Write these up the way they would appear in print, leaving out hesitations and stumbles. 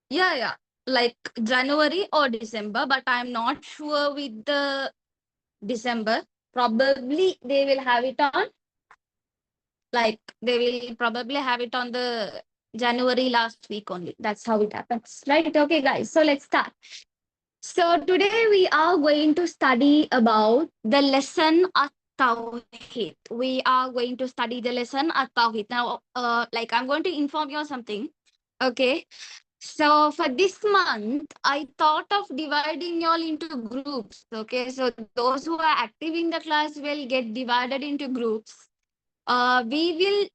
Yeah, yeah. Like January or December, but I'm not sure with the December. Probably they will have it on, like they will probably have it on the January last week only. That's how it happens. Right? Okay, guys. So let's start. So today we are going to study about the lesson at Tawheed. We are going to study the lesson at Tawheed. Now, like I'm going to inform you something. Okay. So for this month, I thought of dividing y'all into groups. Okay. So those who are active in the class will get divided into groups. We will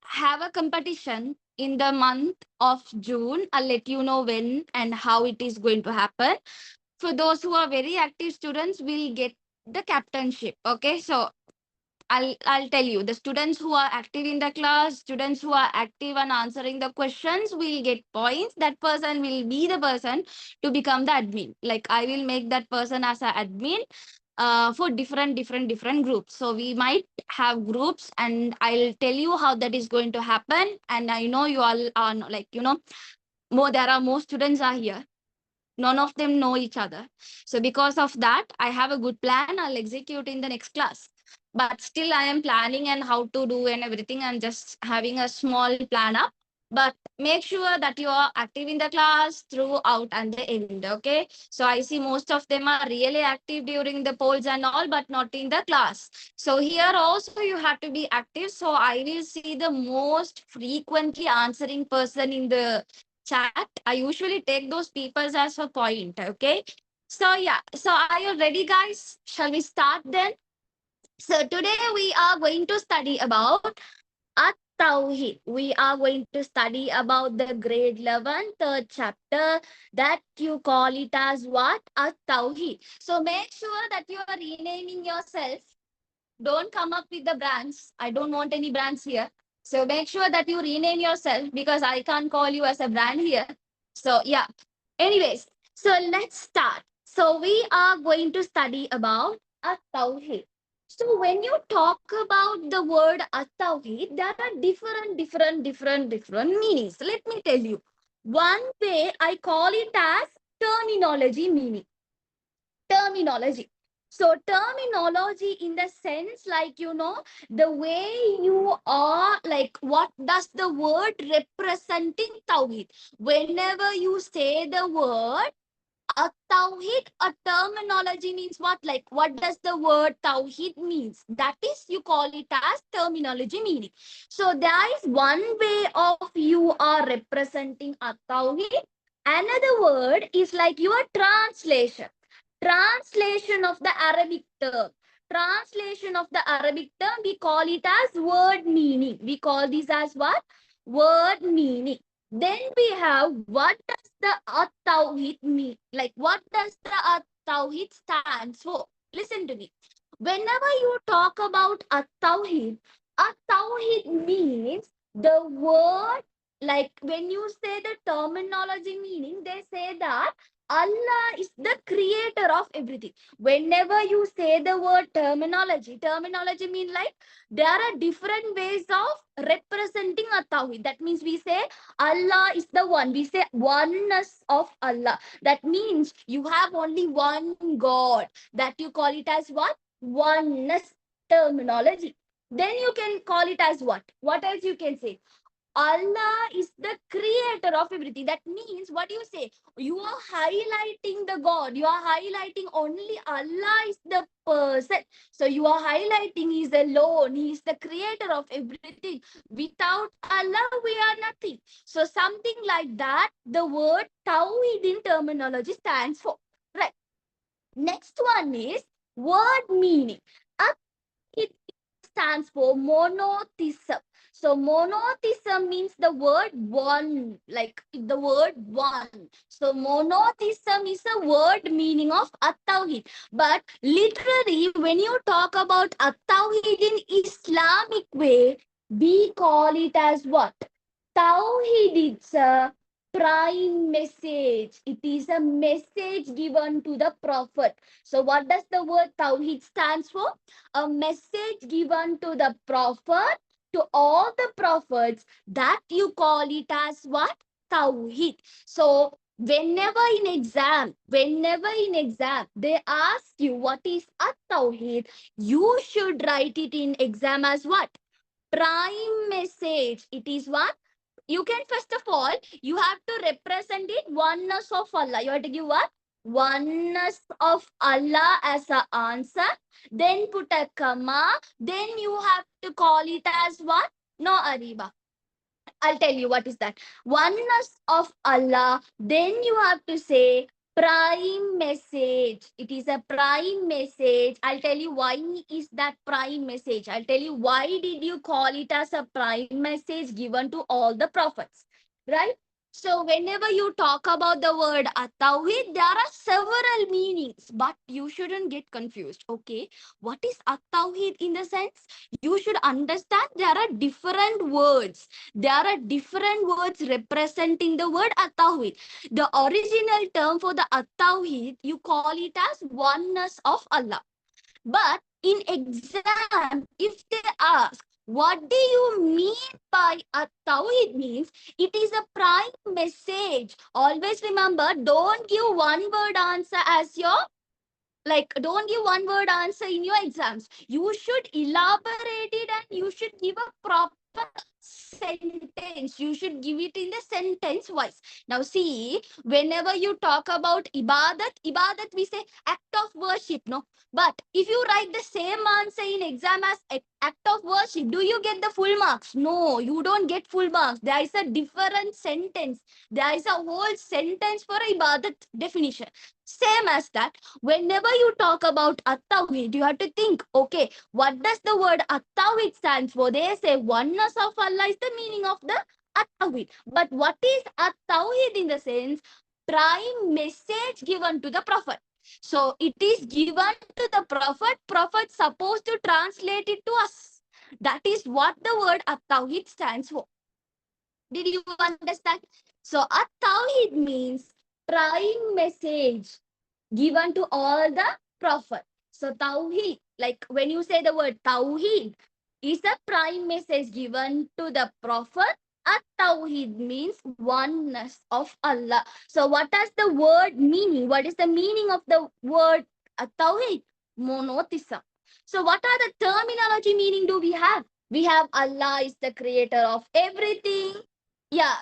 have a competition in the month of June. I'll let you know when and how it is going to happen. For those who are very active students, will get the captainship. Okay, so I'll tell you, the students who are active in the class, students who are active and answering the questions will get points. That person will be the person to become the admin. Like I will make that person as an admin for different groups. So we might have groups, and I'll tell you how that is going to happen. And I know you all are like, more, there are more students are here, none of them know each other. So because of that, I have a good plan. I'll execute in the next class. But still I am planning and how to do and everything. I'm just having a small plan up. But make sure that you are active in the class throughout and the end. Okay. So I see most of them are really active during the polls and all, but not in the class. So here also you have to be active. So I will see the most frequently answering person in the chat. I usually take those peoples as a point. Okay. So yeah. So are you ready, guys? Shall we start then? So today we are going to study about At Tawheed. We are going to study about the grade 11 third chapter that you call it as what? At Tawheed. So make sure that you are renaming yourself. Don't come up with the brands. I don't want any brands here. So make sure that you rename yourself because I can't call you as a brand here. So yeah. Anyways, so let's start. So we are going to study about at-tawheed. So when you talk about the word at-tawheed, there are different meanings. Let me tell you. One way I call it as terminology meaning. Terminology. So terminology in the sense, like, the way you are, like, what does the word representing tawhid? Whenever you say the word a tawhid, a terminology means what? Like, what does the word tawhid means? That is, you call it as terminology meaning. So there is one way of you are representing a tawhid. Another word is like your translation. Translation of the Arabic term. Translation of the Arabic term, we call it as word meaning. We call this as what? Word meaning. Then we have, what does the at-tawhid mean? Like, what does the at-tawhid stands for? Listen to me. Whenever you talk about at-tawhid means the word, like when you say the terminology meaning, they say that Allah is the creator of everything. Whenever you say the word terminology mean like there are different ways of representing a tawhid. That means we say Allah is the one. We say oneness of Allah. That means you have only one God. That you call it as what? Oneness terminology. Then you can call it as what? What else you can say? Allah is the creator of everything. That means, what do you say? You are highlighting the God. You are highlighting only Allah is the person. So you are highlighting He is alone. He is the creator of everything. Without Allah, we are nothing. So something like that, the word Tawhid in terminology stands for. Right. Next one is word meaning. It stands for monotheism. So monotheism means the word one, like the word one. So monotheism is a word meaning of at-tawhid. But literally, when you talk about at-tawhid in Islamic way, we call it as what? Tawhid is a prime message. It is a message given to the prophet. So what does the word Tawhid stands for? A message given to the prophet, to all the prophets, that you call it as what? Tawheed. So whenever in exam they ask you what is At Tawheed, you should write it in exam as what? Prime message. It is what? You can, first of all, you have to represent it oneness of Allah. You have to give what? Oneness of Allah as a answer. Then put a comma. Then you have to call it as what? No, Ariba. I'll tell you what is that. Oneness of Allah. Then you have to say prime message. It is a prime message. I'll tell you why is that prime message. I'll tell you why did you call it as a prime message given to all the prophets. Right? So whenever you talk about the word At-Tawheed, there are several meanings, but you shouldn't get confused. Okay, what is At-Tawheed in the sense? You should understand there are different words. There are different words representing the word At-Tawheed. The original term for the At-Tawheed, you call it as oneness of Allah. But in exam, if they ask, what do you mean by At-Tawheed means, it is a prime message. Always remember, don't give one word answer as your, like, don't give one word answer in your exams. You should elaborate it and you should give a proper sentence. You should give it in the sentence wise. Now see, whenever you talk about ibadat we say act of worship, no? But if you write the same answer in exam as act of worship, do you get the full marks? No, you don't get full marks. There is a different sentence. There is a whole sentence for ibadat definition. Same as that, whenever you talk about At-Tawheed, you have to think, okay, what does the word At-Tawheed stands for? They say oneness of Allah is the meaning of the At-Tawheed. But what is At-Tawheed in the sense? Prime message given to the Prophet. So it is given to the Prophet. Prophet supposed to translate it to us. That is what the word At-Tawheed stands for. Did you understand? So At-Tawheed means prime message given to all the prophet. So Tawheed, like when you say the word Tawheed, is a prime message given to the prophet. At-Tawheed means oneness of Allah. So what does the word meaning? What is the meaning of the word At-Tawheed? Monotheism. So what are the terminology meaning do we have? We have Allah is the creator of everything. Yeah,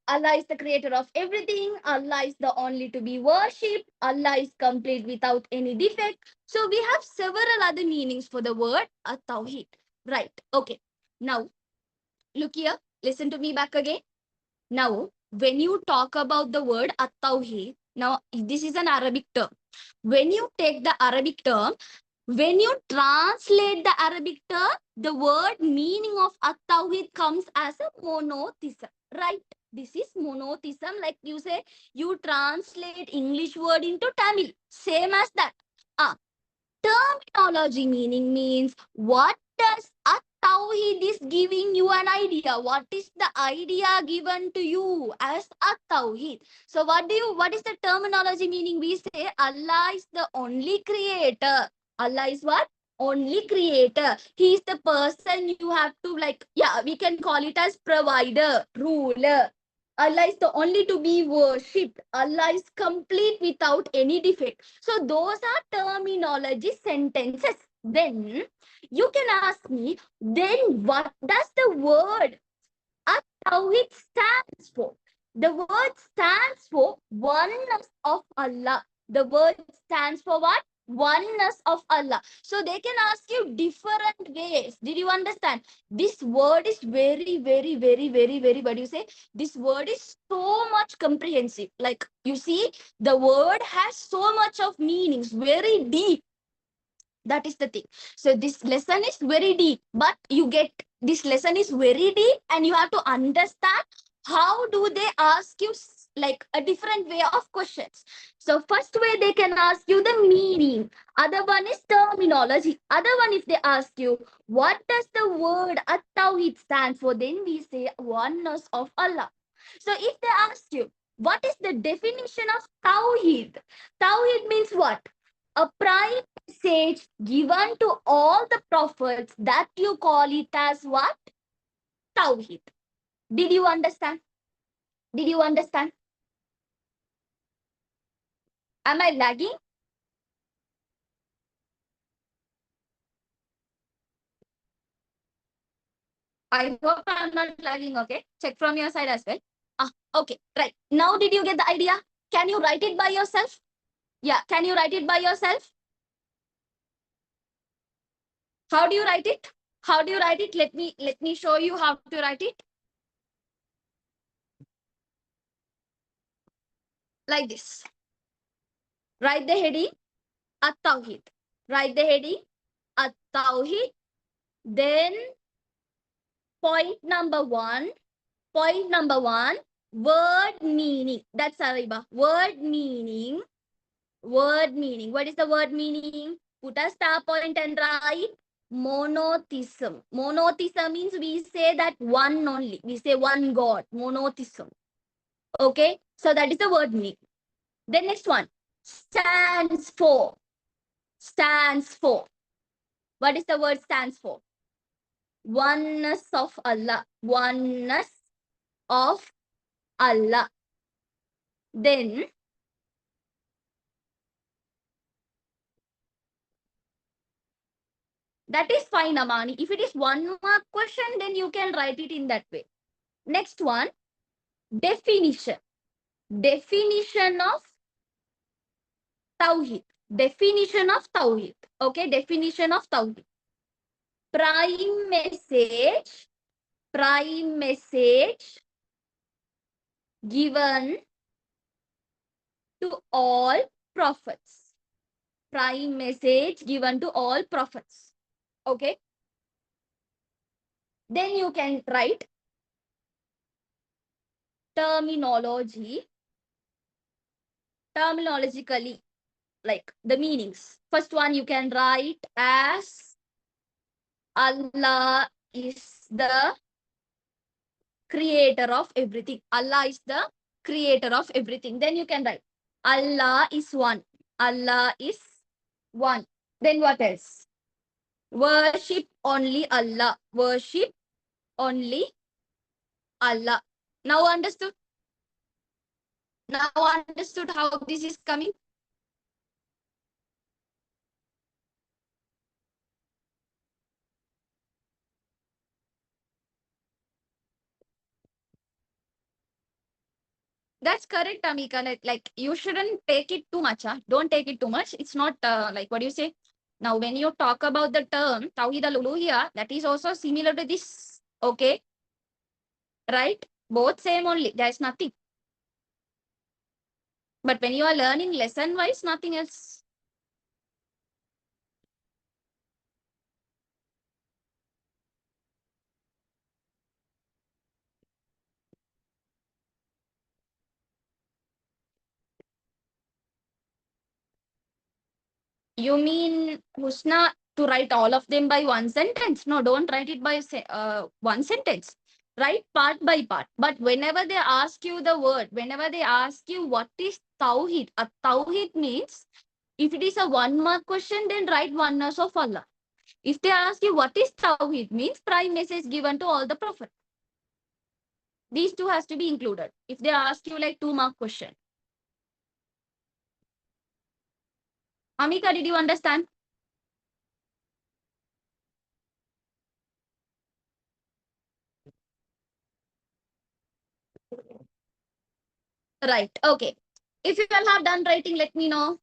Allah is the creator of everything. Allah is the only to be worshipped. Allah is complete without any defect. So we have several other meanings for the word At-Tawheed. Right. Okay. Now, look here. Listen to me back again. Now, when you talk about the word At-Tawheed, now this is an Arabic term. When you take the Arabic term, when you translate the Arabic term, the word meaning of At-Tawheed comes as a monotheism, right? This is monotheism. Like you say, you translate English word into Tamil. Same as that. Terminology meaning means what does At-Tawheed is giving you an idea. What is the idea given to you as At-Tawheed? So what is the terminology meaning? We say Allah is the only creator. Allah is what? Only creator. He is the person you have to, like, yeah, we can call it as provider, ruler. Allah is the only to be worshipped. Allah is complete without any defect. So those are terminology sentences. Then you can ask me, then what does the word At-Tawheed stands for? The word stands for oneness of Allah. The word stands for what? Oneness of Allah. So they can ask you different ways. Did you understand? This word is very, very, very, very, very, what do you say? This word is so much comprehensive. Like you see, the word has so much of meanings, very deep. That is the thing. So this lesson is very deep, but you get, this lesson is very deep and you have to understand how do they ask you like a different way of questions. So first way they can ask you the meaning. Other one is terminology. Other one, if they ask you what does the word At-Tawheed stand for, then we say oneness of Allah. So if they ask you what is the definition of Tawheed, Tawheed means what? A prime message given to all the prophets, that you call it as what? Tawheed. Did you understand? Did you understand? Am I lagging? I hope I'm not lagging. Okay. Check from your side as well. Okay. Right. Now, did you get the idea? Can you write it by yourself? Yeah. Can you write it by yourself? How do you write it? How do you write it? Let me show you how to write it. Like this. Write the heading Ath Tawheed. Write the heading Ath Tawheed. Then point number one. Point number one. Word meaning. That's Ariba. Word meaning. Word meaning. What is the word meaning? Put a star point and write monotheism. Monotheism means we say that one only. We say one God. Monotheism. Okay. So that is the word meaning. Then next one. Stands for. Stands for. What is the word stands for? Oneness of Allah. Oneness of Allah. Then that is fine, Amani. If it is 1 mark question, then you can write it in that way. Next one, definition. Definition of Tawheed. Definition of Tawheed. Okay, definition of Tawheed. Prime message. Prime message given to all prophets. Prime message given to all prophets. Okay. Then you can write terminology. Terminologically, like the meanings. First one you can write as Allah is the creator of everything. Allah is the creator of everything. Then you can write Allah is one. Allah is one. Then what else? Worship only Allah. Worship only Allah. Now understood? Now understood how this is coming? That's correct, Amika. Like you shouldn't take it too much. Huh? Don't take it too much. It's not like what do you say? Now, when you talk about the term Tawhid al-Uluhiyya, that is also similar to this. Okay, right? Both same only. There's nothing. But when you are learning lesson wise, nothing else. You mean, Husna, to write all of them by one sentence? No, don't write it by one sentence. Write part by part. But whenever they ask you the word, whenever they ask you what is Tawheed, a Tawheed means, if it is a 1 mark question, then write oneness of Allah. If they ask you what is Tawheed, means prime message given to all the prophet. These two has to be included. If they ask you like 2 mark question. Amika, did you understand? Right. Okay. If you all have done writing, let me know.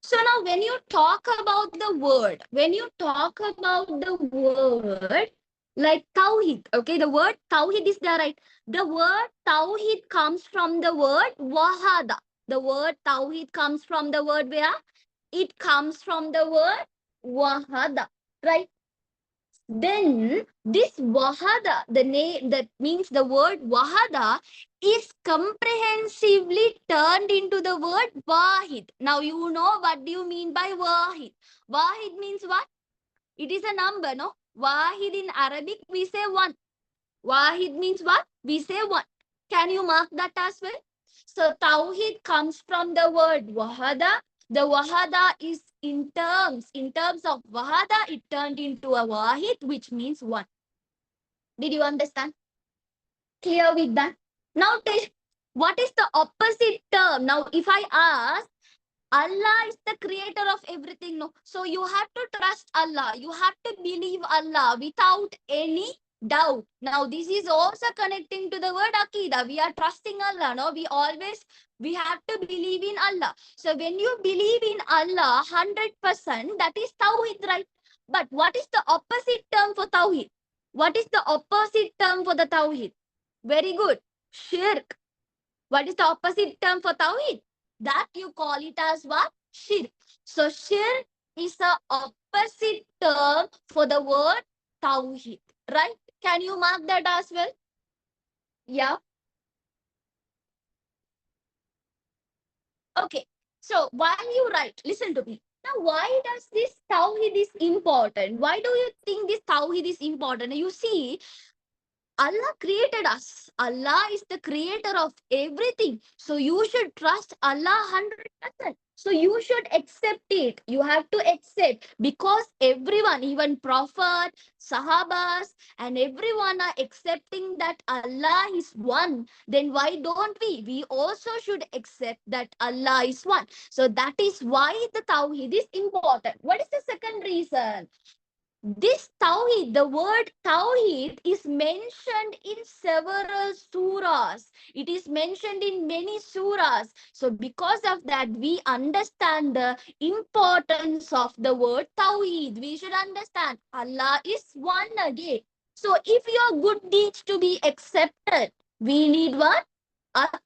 So now when you talk about the word, like Tawheed, okay, the word Tawheed is there, right? The word Tawheed comes from the word Wahada. The word Tawheed comes from the word where? It comes from the word Wahada, right? Then this Wahada, the name that means the word Wahada is comprehensively turned into the word Wahid. Now you know what do you mean by Wahid. Wahid means what? It is a number, no? Wahid in Arabic we say one. Wahid means what? We say one. Can you mark that as well? So Tawheed comes from the word Wahada. The Wahada is in terms of Wahada, it turned into a Wahid, which means one. Did you understand? Clear with that? Now, what is the opposite term? Now, if I ask, Allah is the creator of everything. No. So you have to trust Allah. You have to believe Allah without any doubt. Now, this is also connecting to the word Aqidah. We are trusting Allah. No, we have to believe in Allah. So when you believe in Allah 100%, that is Tawheed, right? But what is the opposite term for Tawheed? What is the opposite term for the Tawheed? Very good. Shirk. What is the opposite term for Tawheed? That you call it as what? Shirk. So shirk is the opposite term for the word Tawheed. Right? Can you mark that as well? Yeah. Okay. So while you write, listen to me. Now, why does this Tawheed is important? Why do you think this Tawheed is important? You see, Allah created us. Allah is the creator of everything. So you should trust Allah 100%. So you should accept it. You have to accept because everyone, even Prophet, Sahabas, and everyone are accepting that Allah is one. Then why don't we? We also should accept that Allah is one. So that is why the Tawheed is important. What is the second reason? This Tawheed, the word Tawheed is mentioned in several surahs. It is mentioned in many surahs. So because of that, we understand the importance of the word Tawheed. We should understand Allah is one again. So if your good deeds to be accepted, we need what?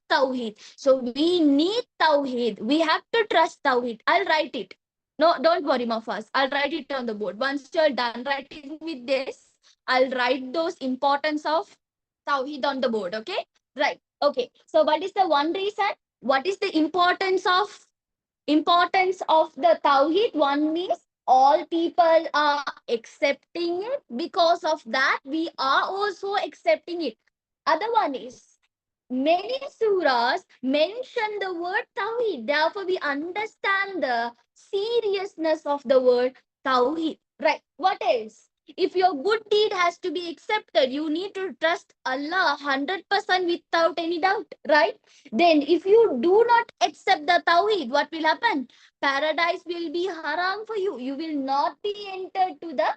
Tawheed. So we need Tawheed. We have to trust Tawheed. I'll write it. No, don't worry, Mafaz. I'll write it on the board. Once you're done writing with this, I'll write those importance of Tawheed on the board. Okay? Right. Okay. So what is the one reason? What is the importance of the Tawheed? One is all people are accepting it. Because of that, we are also accepting it. Other one is many surahs mention the word Tawheed. Therefore, we understand the seriousness of the word Tawheed. Right. What else? If your good deed has to be accepted, you need to trust Allah 100% without any doubt. Right? Then, if you do not accept the Tawheed, what will happen? Paradise will be haram for you. You will not be entered to the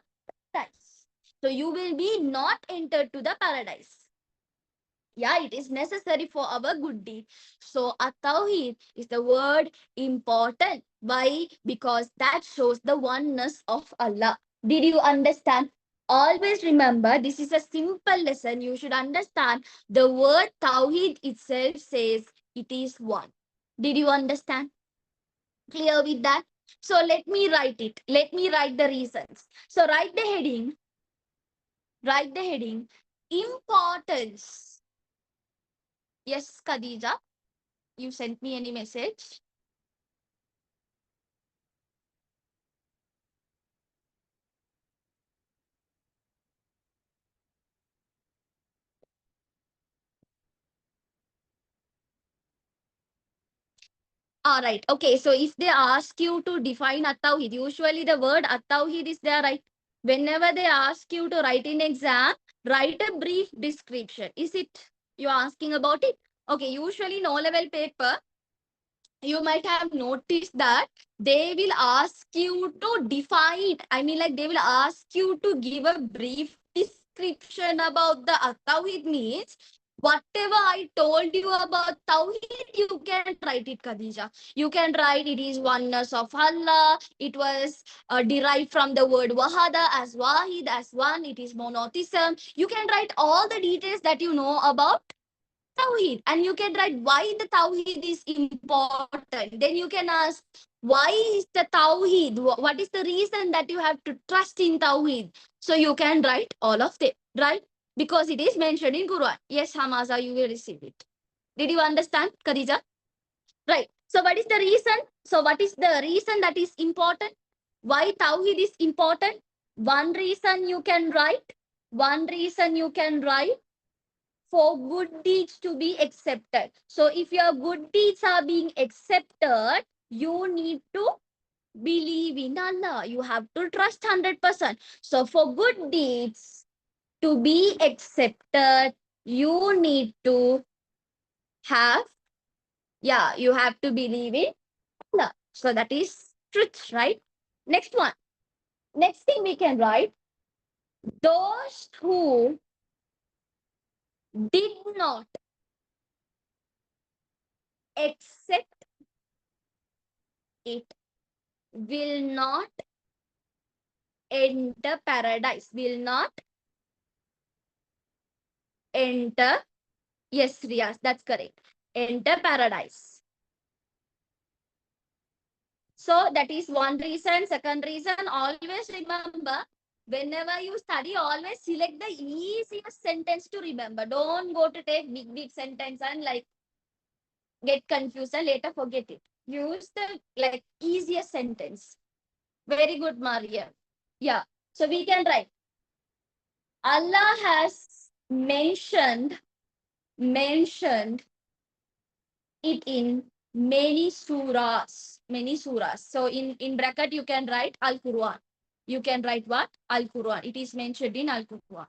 paradise. So, you will be not entered to the paradise. Yeah, it is necessary for our good deed. So at-tawheed is the word important. Why? Because that shows the oneness of Allah. Did you understand? Always remember, this is a simple lesson. You should understand the word tawheed itself says it is one. Did you understand? Clear with that? So let me write it. Let me write the reasons. So write the heading. Write the heading. Importance. Yes, Khadija. You sent me any message? All right. Okay. So if they ask you to define at-tawhid, usually the word at-tawhid is there, right? Whenever they ask you to write in exam, write a brief description. Is it you're asking about it? Okay. Usually, no level paper, you might have noticed that they will ask you to define. I mean, like they will ask you to give a brief description about the Tawhid means. Whatever I told you about Tawhid, you can write it, Khadija. You can write it is oneness of Allah. It was derived from the word Wahada as Wahid, as one. It is monotheism. You can write all the details that you know about Tawheed, and you can write why the Tawheed is important. Then you can ask, why is the Tawheed? What is the reason that you have to trust in Tawheed? So you can write all of them, right? Because it is mentioned in Quran. Yes, Hamaza, you will receive it. Did you understand, Khadija? Right. So what is the reason? So what is the reason that is important? Why Tawheed is important? One reason you can write. One reason you can write for good deeds to be accepted. So if your good deeds are being accepted, you need to believe in Allah. You have to trust 100%. So for good deeds to be accepted, You need to have, yeah, you have to believe in Allah. So that is truth, right? Next one. Next thing we can write, those who did not accept it will not enter paradise. Will not enter. Yes, Riyas, that's correct. Enter paradise. So that is one reason. Second reason, always remember, whenever you study, always select the easiest sentence to remember. Don't go to take big sentence and like get confused and later forget it. Use the like easiest sentence. Very good, Maria. Yeah. So we can write, Allah has mentioned it in many surahs. Many surahs. So in bracket you can write Al Quran. You can write what? Al Quran. It is mentioned in Al Quran.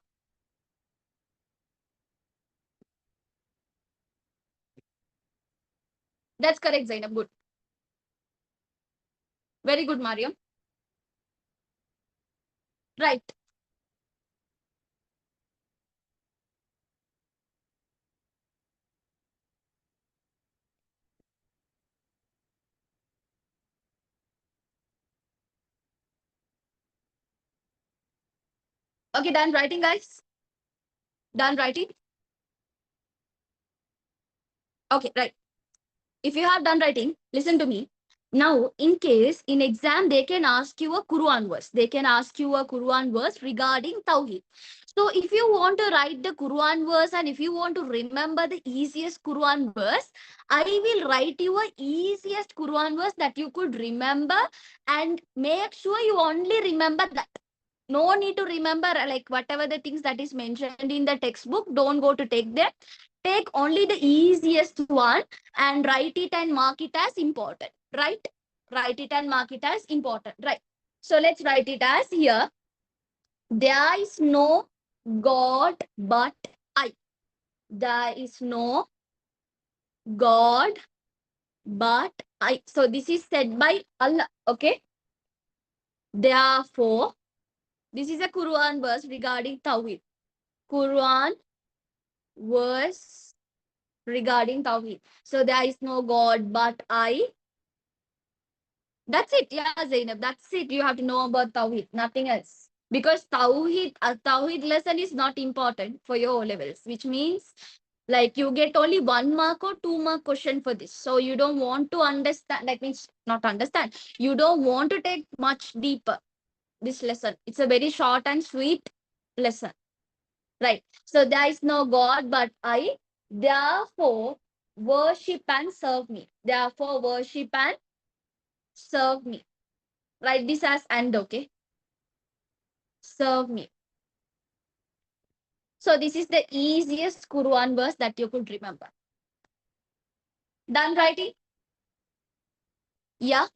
That's correct, Zainab. Good. Very good, Mariam. Right. Okay, done writing, guys. Done writing. Okay, right. If you have done writing, listen to me. Now, in case in exam, they can ask you a Quran verse. They can ask you a Quran verse regarding Tawheed. So, if you want to write the Quran verse and if you want to remember the easiest Quran verse, I will write you a easiest Quran verse that you could remember, and make sure you only remember that. No need to remember like whatever the things that is mentioned in the textbook. Don't go to take them. Take only the easiest one and write it and mark it as important. Right? Write it and mark it as important. Right. So let's write it as here. There is no God but I. There is no God but I. So this is said by Allah. Okay. Therefore, this is a Quran verse regarding Tawhid. Quran verse regarding Tawheed. So there is no God but I. That's it. Yeah, Zainab. That's it. You have to know about Tawheed. Nothing else. Because Tawheed, a Tawheed lesson is not important for your O levels, which means like you get only 1 mark or 2 mark question for this. So you don't want to understand. That means not understand. You don't want to take much deeper this lesson. It's a very short and sweet lesson. Right. So there is no God but I. Therefore, worship and serve me. Therefore, worship and serve me. Write this as and, okay? Serve me. So this is the easiest Quran verse that you could remember. Done writing? Yeah.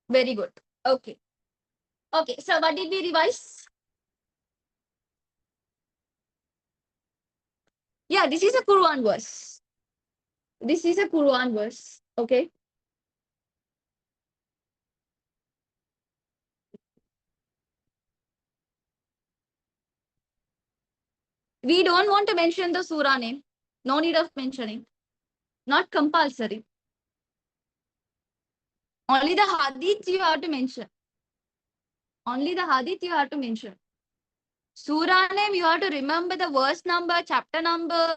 Very good. Okay. Okay. So what did we revise? Yeah, this is a Quran verse. This is a Quran verse. Okay. We don't want to mention the surah name. No need of mentioning. Not compulsory. Only the hadith you have to mention. Only the hadith you have to mention. Surah name, you have to remember the verse number, chapter number.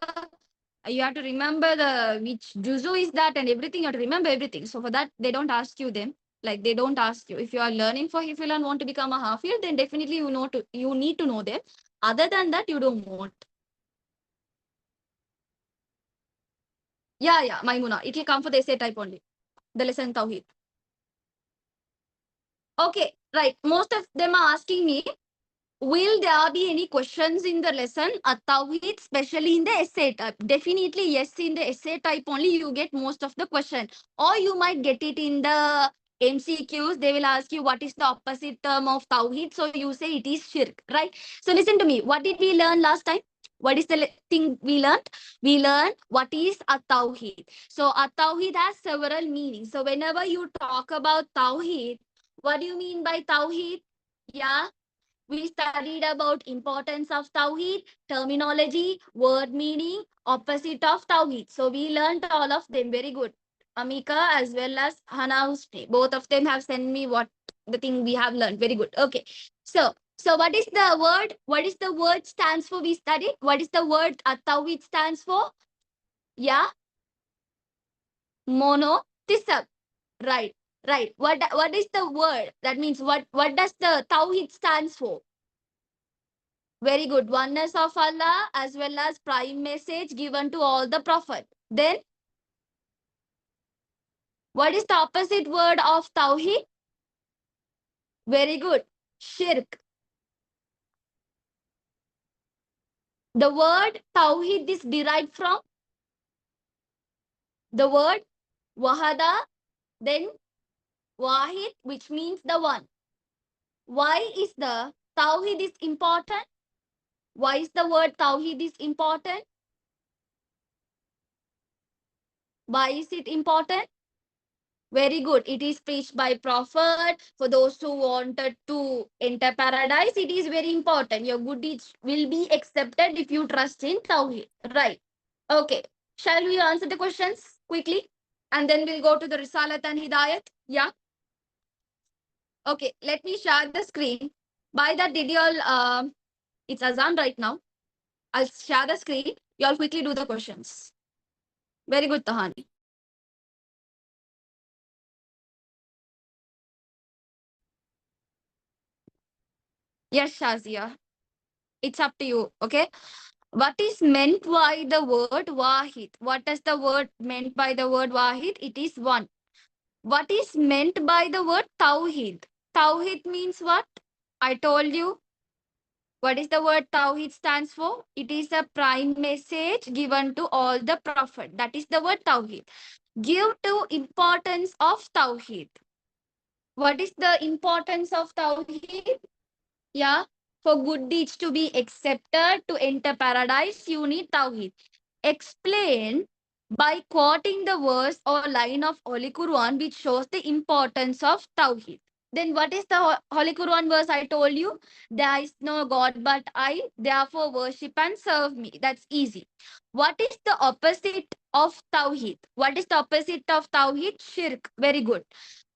You have to remember the which juzu is that and everything. You have to remember everything. So for that, they don't ask you them. Like they don't ask you. If you are learning for Hifil and want to become a Hafil, then definitely you need to know them. Other than that, you don't want. Yeah, Maimuna. It will come for the essay type only. The lesson Tawheed. Okay, right. Most of them are asking me, will there be any questions in the lesson Tawheed, especially in the essay type? Definitely yes, in the essay type only you get most of the question. Or you might get it in the MCQs, they will ask you what is the opposite term of Tawheed. So you say it is Shirk, right? So listen to me. What did we learn last time? What is the thing we learned? We learned what is a Tawheed. So a Tawheed has several meanings. So whenever you talk about Tawheed, what do you mean by Tawheed? Yeah, we studied about importance of Tawheed, terminology, word meaning, opposite of Tawheed. So we learned all of them. Very good. Amika as well as Hana Husni. Both of them have sent me what the thing we have learned. Very good. Okay. So what is the word? What is the word stands for? We studied. What is the word Tawheed stands for? Yeah. Monotheism. Right. Right. What is the word? That means what does the Tawheed stands for? Very good. Oneness of Allah as well as prime message given to all the prophet. Then, what is the opposite word of Tawheed? Very good. Shirk. The word Tawheed is derived from the word Wahada, then Wahid, which means the one. Why is the Tawheed is important? Why is the word Tawheed is important? Why is it important? Very good. It is preached by prophet. For those who wanted to enter paradise, it is very important. Your good deeds will be accepted if you trust in Tawheed. Right. Okay. Shall we answer the questions quickly? And then we'll go to the Risalath and Hidayath. Yeah. Okay. Let me share the screen. By that, did you all, it's Azan right now. I'll share the screen. You all quickly do the questions. Very good, Tahani. Yes, Shazia. It's up to you. Okay. What is meant by the word Wahid? What is the word meant by the word Wahid? It is one. What is meant by the word Tawheed? Tawheed means what? I told you. What is the word Tawheed stands for? It is a prime message given to all the prophet. That is the word Tawheed. Give to importance of Tawheed. What is the importance of Tawheed? Yeah. For good deeds to be accepted to enter paradise, you need Tawheed. Explain by quoting the verse or line of Holy Quran which shows the importance of Tawheed. Then what is the Holy Quran verse I told you? There is no God but I, therefore worship and serve me. That's easy. What is the opposite of Tawheed? What is the opposite of Tawheed? Shirk. Very good.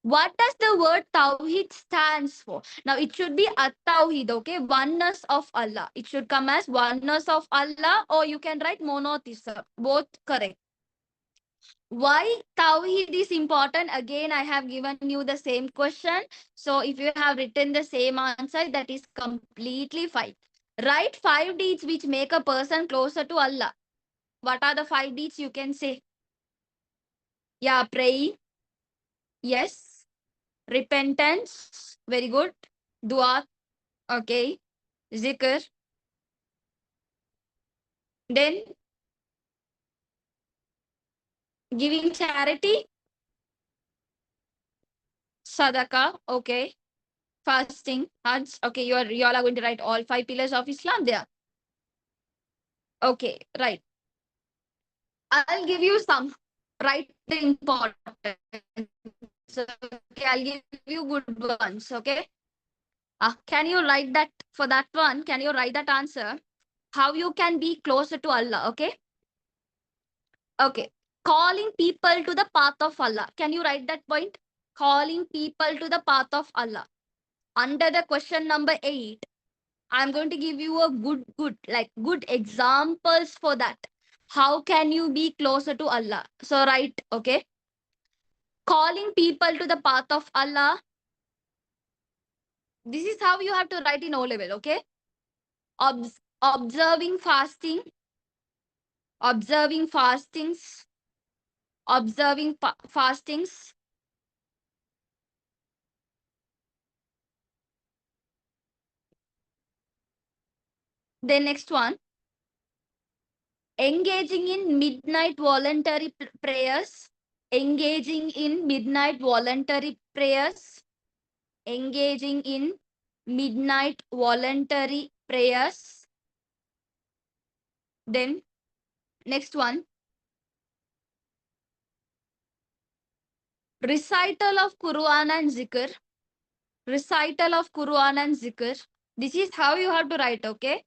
What does the word Tawheed stands for? Now it should be At-Tawheed, okay? Oneness of Allah. It should come as oneness of Allah, or you can write monotheism. Both correct. Why Tawheed is important? Again, I have given you the same question. So if you have written the same answer, that is completely fine. Write 5 deeds which make a person closer to Allah. What are the 5 deeds you can say? Yeah, praying. Yes. Repentance. Very good. Dua. Okay. Zikr. Then giving charity. Sadaqah. Okay. Fasting. Hajj. Okay. You all are going to write all 5 pillars of Islam there. Okay. Right. I'll give you some. Write the important. So, okay. I'll give you good ones. Okay. Can you write that for that one? Can you write that answer? How you can be closer to Allah? Okay. Okay. Calling people to the path of Allah. Can you write that point? Calling people to the path of Allah. Under the question number 8, I'm going to give you a good examples for that. How can you be closer to Allah? So write, okay. Calling people to the path of Allah. This is how you have to write in O level, okay. Observing fasting. Observing fastings. Observing fastings. Then next one, engaging in midnight voluntary prayers. engaging in midnight voluntary prayers, engaging in midnight voluntary prayers. Then next one, recital of Quran and Zikr. Recital of Quran and Zikr. This is how you have to write, okay?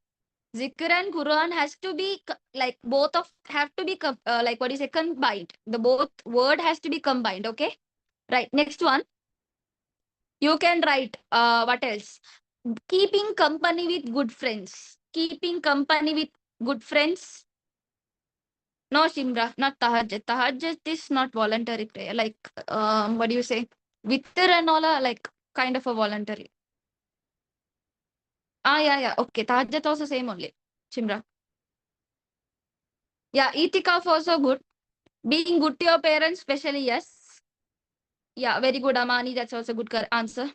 Zikr and Quran has to be like both of have to be like what is it, combined. The both word has to be combined, okay? Right. Next one, you can write what else? Keeping company with good friends. Keeping company with good friends. No, Shimra, not tahajjud. Tahajjud is not voluntary prayer. Like, what do you say? Witr and all are like kind of a voluntary. Yeah. Okay, tahajjud also same only. Shimra. Yeah, itikaf also good. Being good to your parents, especially, yes. Yeah, very good, Amani. That's also good answer.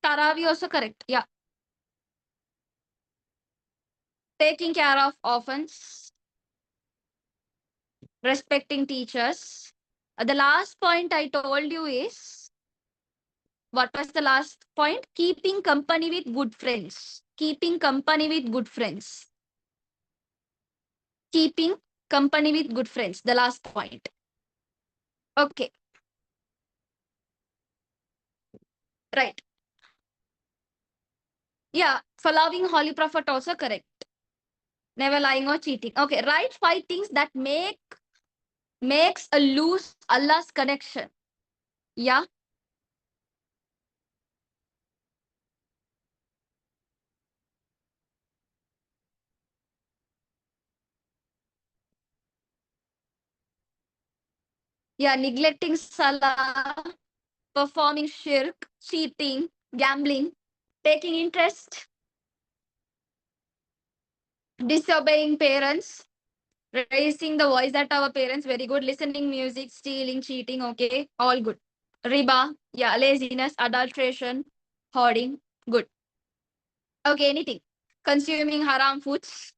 Taravi also correct. Yeah. Taking care of orphans, respecting teachers. The last point I told you is, what was the last point? Keeping company with good friends. Keeping company with good friends. Keeping company with good friends. The last point. Okay. Right. Yeah. Following Holy Prophet also correct. Never lying or cheating. Okay. Write 5 things that makes a lose Allah's connection. Yeah. Yeah. Neglecting Salah, performing shirk, cheating, gambling, taking interest, disobeying parents, raising the voice at our parents, very good. Listening music, stealing, cheating, okay, all good. Riba, yeah, laziness, adulteration, hoarding, good. Okay, anything. Consuming haram foods.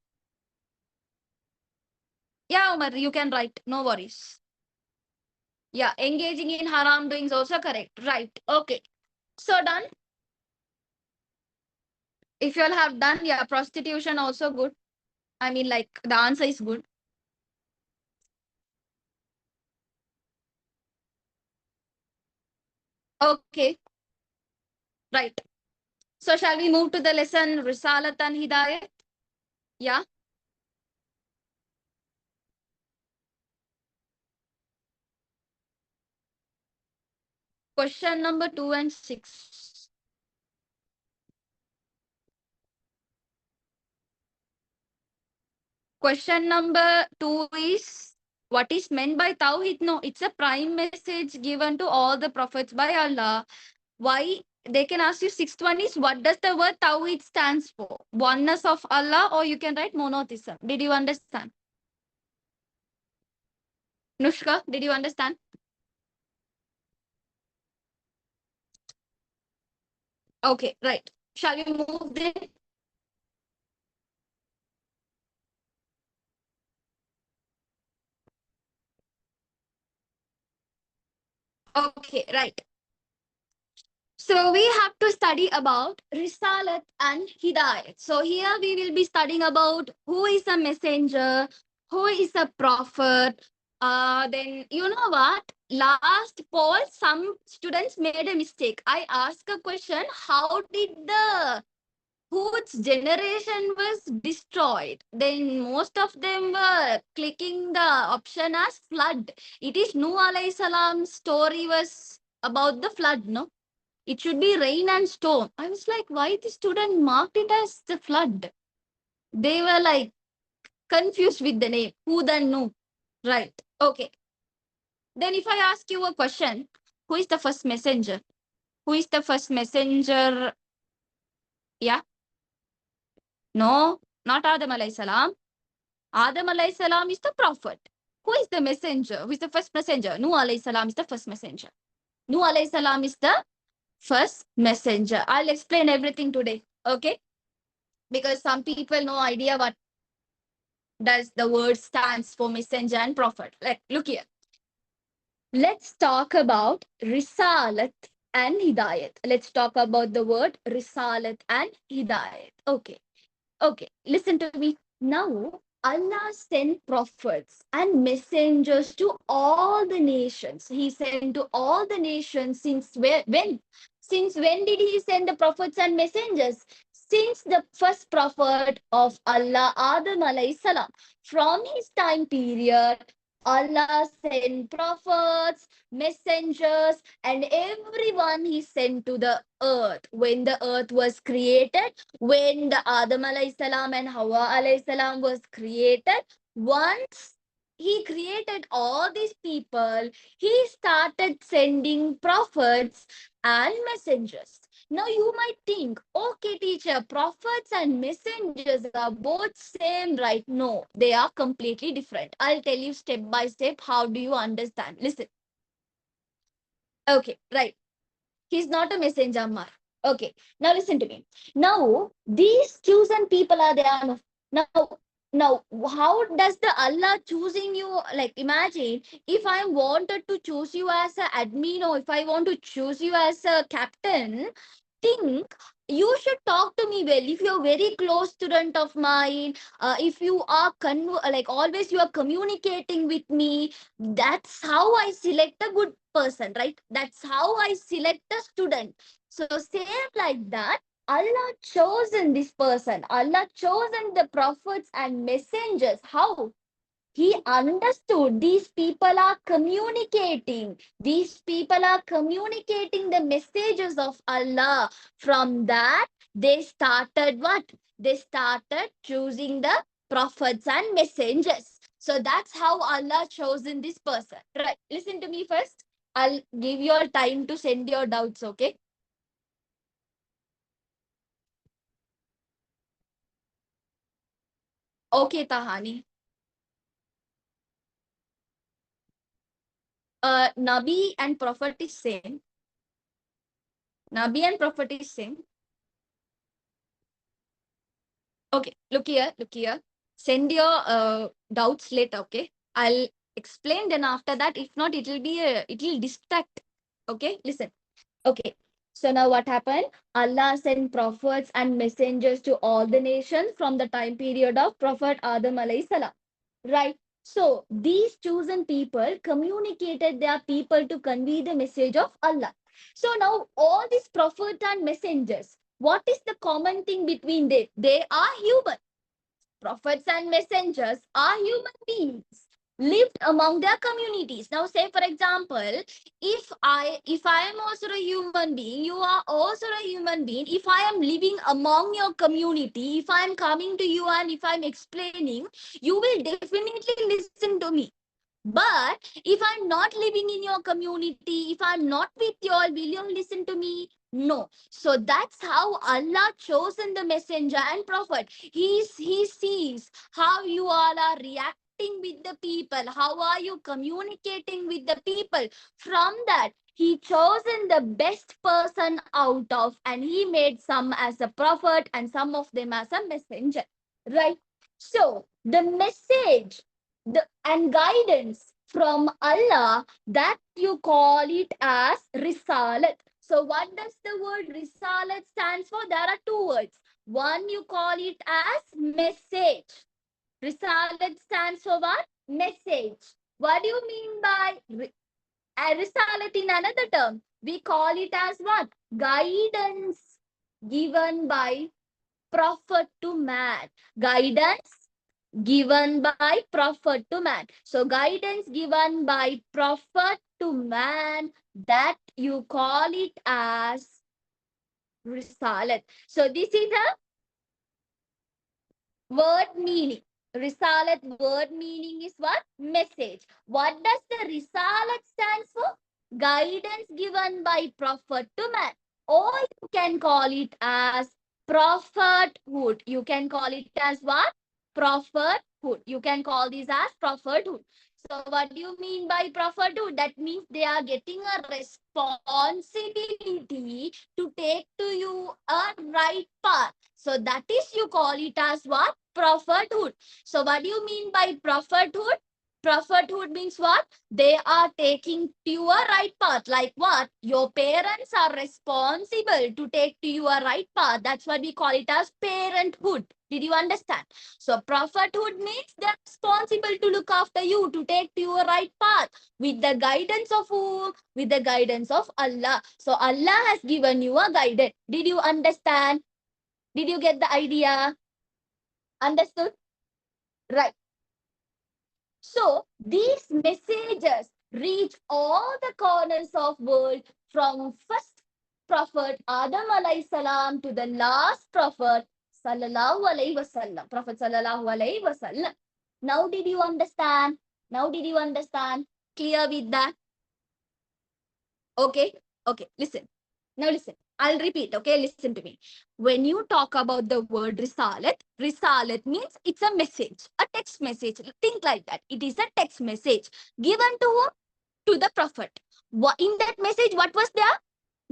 Yeah, Umar, you can write, no worries. Yeah, engaging in haram doings also correct. Right. Okay. So done. If you all have done, yeah, prostitution also good. I mean, like the answer is good. Okay. Right. So shall we move to the lesson Risalath and Hidayath? Yeah. Question number 2 and 6. Question number 2 is, what is meant by Tawheed? No, it's a prime message given to all the prophets by Allah. Why? They can ask you. Sixth one is, what does the word Tawheed stands for? Oneness of Allah, or you can write monotheism. Did you understand? Nushka, did you understand? Okay, right. Shall we move then? Okay, right. So we have to study about Risalath and Hidayat. So here we will be studying about who is a messenger, who is a prophet. Then you know what? Last poll, some students made a mistake. I asked a question: how did the whose generation was destroyed? Then most of them were clicking the option as flood. It is Nuh alayhi salam's story was about the flood, no? It should be rain and storm. I was like, why the student marked it as the flood? They were like confused with the name. Who then knew? Right. Okay. Then if I ask you a question, who is the first messenger? Who is the first messenger? Yeah. No, not Adam alayhi salam. Adam alayhi salam is the prophet. Who is the messenger? Who is the first messenger? Nuh alayhi salam is the first messenger. Nuh alayhi salam is the first messenger. I'll explain everything today. Okay. Because some people no idea what. does the word stands for messenger and prophet? Like, look here. Let's talk about Risalath and Hidayat. Let's talk about the word Risalath and Hidayat. Okay. Okay, listen to me. Now, Allah sent prophets and messengers to all the nations. He sent to all the nations since when? Since when did he send the prophets and messengers? Since the first prophet of Allah, Adam alayhi salam. From his time period, Allah sent prophets, messengers, and everyone he sent to the earth. When the earth was created, when the Adam alayhi salam and Hawa alayhi salam was created, once he created all these people, he started sending prophets and messengers. Now you might think, okay, teacher, prophets and messengers are both same, right? No, they are completely different. I'll tell you step by step. How do you understand? Listen. Okay, right. He's not a messenger, Ammar. Okay, now listen to me. Now, these chosen people are there. Now, now, how does the Allah choosing you? Like, imagine if I wanted to choose you as a admin, or if I want to choose you as a captain, think you should talk to me well. If you're very close student of mine, if you are like always you are communicating with me, that's how I select a good person, right? That's how I select a student. So same like that, Allah chosen this person. Allah chosen the prophets and messengers. How? He understood these people are communicating. These people are communicating the messages of Allah. From that, they started what? They started choosing the prophets and messengers. So that's how Allah chosen this person. Right. Listen to me first. I'll give you all time to send your doubts, okay? Okay, Tahani. Nabi and Prophet is same. Nabi and Prophet is same. Okay, look here, look here. Send your doubts later, okay? I'll explain, then after that, if not, it will distract. Okay, listen. Okay. So now what happened? Allah sent prophets and messengers to all the nations from the time period of Prophet Adam alayhi salam. Right. So these chosen people communicated their people to convey the message of Allah. So now all these prophets and messengers, what is the common thing between them? They are human. Prophets and messengers are human beings lived among their communities. Now, say for example, if I am also a human being, you are also a human being. If I am living among your community, if I am coming to you and if I'm explaining, you will definitely listen to me. But if I'm not living in your community, if I'm not with you all, will you listen to me? No. So that's how Allah chosen the messenger and prophet. He sees how you all are reacting with the people. How are you communicating with the people? From that, he chosen the best person out of, and he made some as a prophet and some of them as a messenger. Right? So the message and guidance from Allah, that you call it as Risalath. So what does the word Risalath stands for? There are two words. One you call it as message. Risalath stands for what? Message. What do you mean by Risalath in another term? We call it as what? Guidance given by prophet to man. Guidance given by prophet to man. So guidance given by prophet to man, that you call it as Risalat. So this is a word meaning. Risalat word meaning is what? Message. What does the Risalat stands for? Guidance given by prophet to man. Or you can call it as prophethood. You can call it as what? Prophethood. You can call this as prophethood. So what do you mean by prophethood? That means they are getting a responsibility to take to you a right path. So that is you call it as what? Prophethood. So what do you mean by prophethood? Prophethood means what? They are taking to you a right path. Like what? Your parents are responsible to take to you a right path. That's what we call it as parenthood. Did you understand? So prophethood means they're responsible to look after you, to take you a right path. With the guidance of whom? With the guidance of Allah. So Allah has given you a guidance. Did you understand? Did you get the idea? Understood? Right. So these messages reach all the corners of world, from first prophet Adam alayhi salam to the last prophet sallallahu alayhi wasallam. Prophet sallallahu alayhi wasallam. Now did you understand? Now did you understand? Clear with that? Okay. Okay. Listen. Now listen. I'll repeat. Okay. Listen to me. When you talk about the word Risalat, Risalat means it's a message, a text message. Think like that. It is a text message given to whom? To the prophet. In that message, what was there?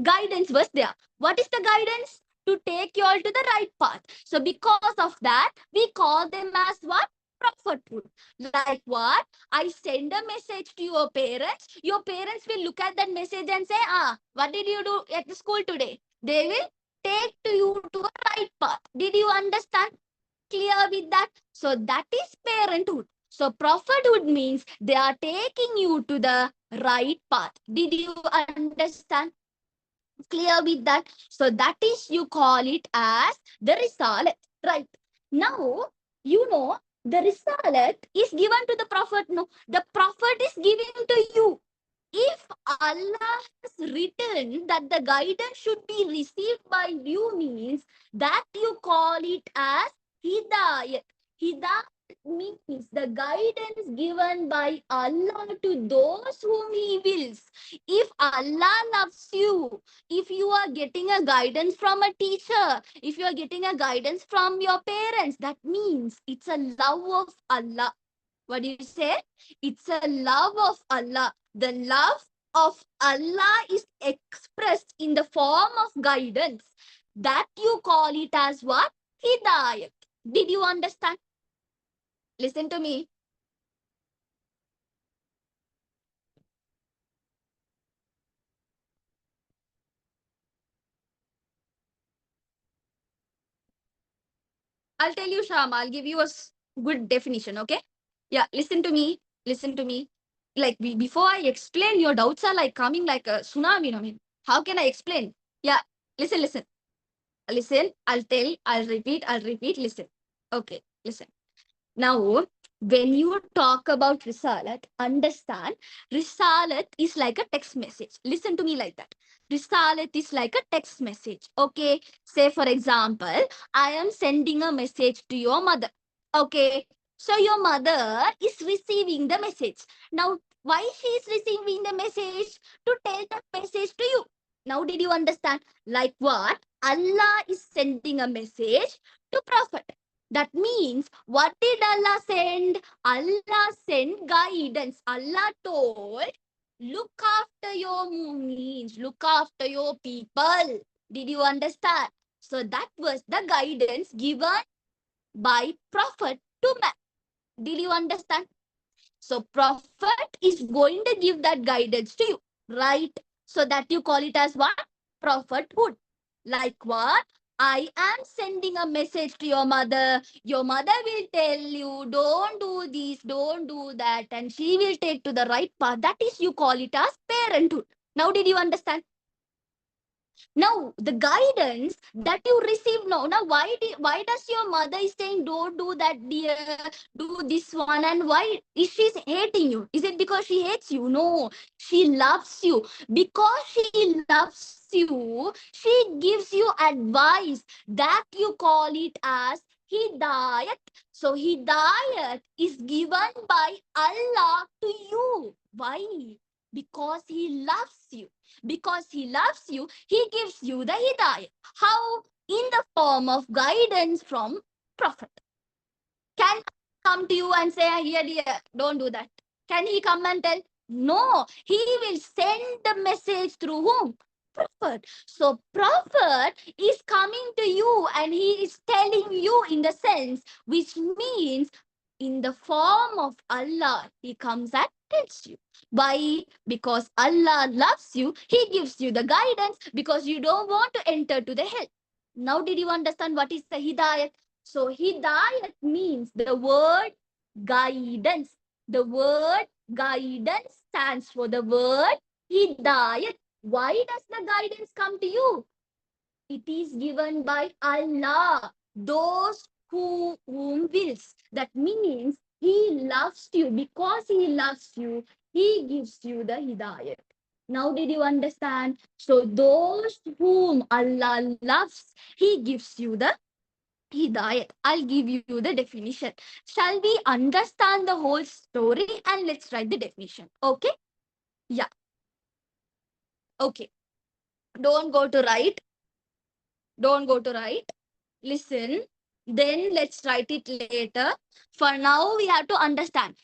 Guidance was there. What is the guidance? To take you all to the right path. So because of that, we call them as what? Prophethood. Like what? I send a message to your parents. Your parents will look at that message and say, what did you do at the school today? They will take to you to a right path. Did you understand? Clear with that? So that is parenthood. So prophethood means they are taking you to the right path. Did you understand? Clear with that? So that is you call it as the Risalat. Right. Now, you know, the Risalat is given to the prophet. No, the prophet is giving to you. If Allah has written that the guidance should be received by you, means that you call it as Hidayat. Hidayat means the guidance given by Allah to those whom He wills. If Allah loves you, if you are getting a guidance from a teacher, if you are getting a guidance from your parents, that means it's a love of Allah. What do you say? It's a love of Allah. The love of Allah is expressed in the form of guidance. That you call it as what? Hidayat. Did you understand? Listen to me. I'll tell you, Sham. I'll give you a good definition, okay? Yeah, listen to me. Listen to me. Like, before I explain, your doubts are like coming like a tsunami. I mean, how can I explain? Yeah, listen, listen. Listen, I'll repeat, listen. Okay, listen. Now, when you talk about Risalat, understand Risalat is like a text message. Listen to me like that. Risalat is like a text message. Okay, say for example, I am sending a message to your mother. Okay, so your mother is receiving the message. Now, why she is receiving the message? To tell the message to you. Now, did you understand? Like what? Allah is sending a message to Prophet. That means, what did Allah send? Allah sent guidance. Allah told, look after your mu'mins, look after your people. Did you understand? So that was the guidance given by Prophet to man. Did you understand? So prophet is going to give that guidance to you, right? So that you call it as what? Prophethood. Like what? I am sending a message to your mother. Your mother will tell you, don't do this, don't do that, and she will take to the right path. That is you call it as parenthood. Now, did you understand? Now the guidance that you receive now why does your mother is saying don't do that, dear, do this one, and why is she hating you? Is it because she hates you? No, she loves you. Because she loves you, she gives you advice. That you call it as Hidayat. So Hidayat is given by Allah to you. Why? Because He loves you. Because He loves you, He gives you the Hidayah. How? In the form of guidance from Prophet. Can I come to you and say, here, dear, don't do that? Can he come and tell? No, he will send the message through whom? Prophet. So prophet is coming to you and he is telling you in the sense, which means in the form of Allah, he comes and tells you. Why? Because Allah loves you, he gives you the guidance because you don't want to enter to the hell. Now, did you understand what is the hidayat? So, hidayat means the word guidance. The word guidance stands for the word hidayat. Why does the guidance come to you? It is given by Allah. Those whom wills. That means He loves you. Because He loves you, He gives you the hidayat. Now, did you understand? So, those whom Allah loves, He gives you the hidayat. I'll give you the definition. Shall we understand the whole story and let's write the definition? Okay? Yeah. Okay. Don't go to write. Don't go to write. Listen. Then let's write it later. For now, we have to understand.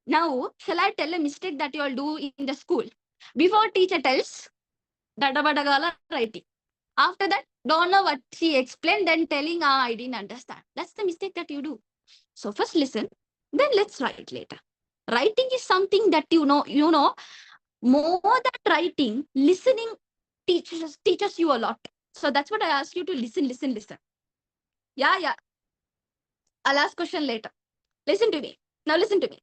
Now, shall I tell a mistake that you all do in the school? Before teacher tells, dadabadagala writing. After that, don't know what she explained, then telling, I didn't understand. That's the mistake that you do. So first listen, then let's write later. Writing is something that more than writing, listening teaches you a lot. So that's what I ask you to listen. Yeah. I'll ask question later. Listen to me. Now listen to me.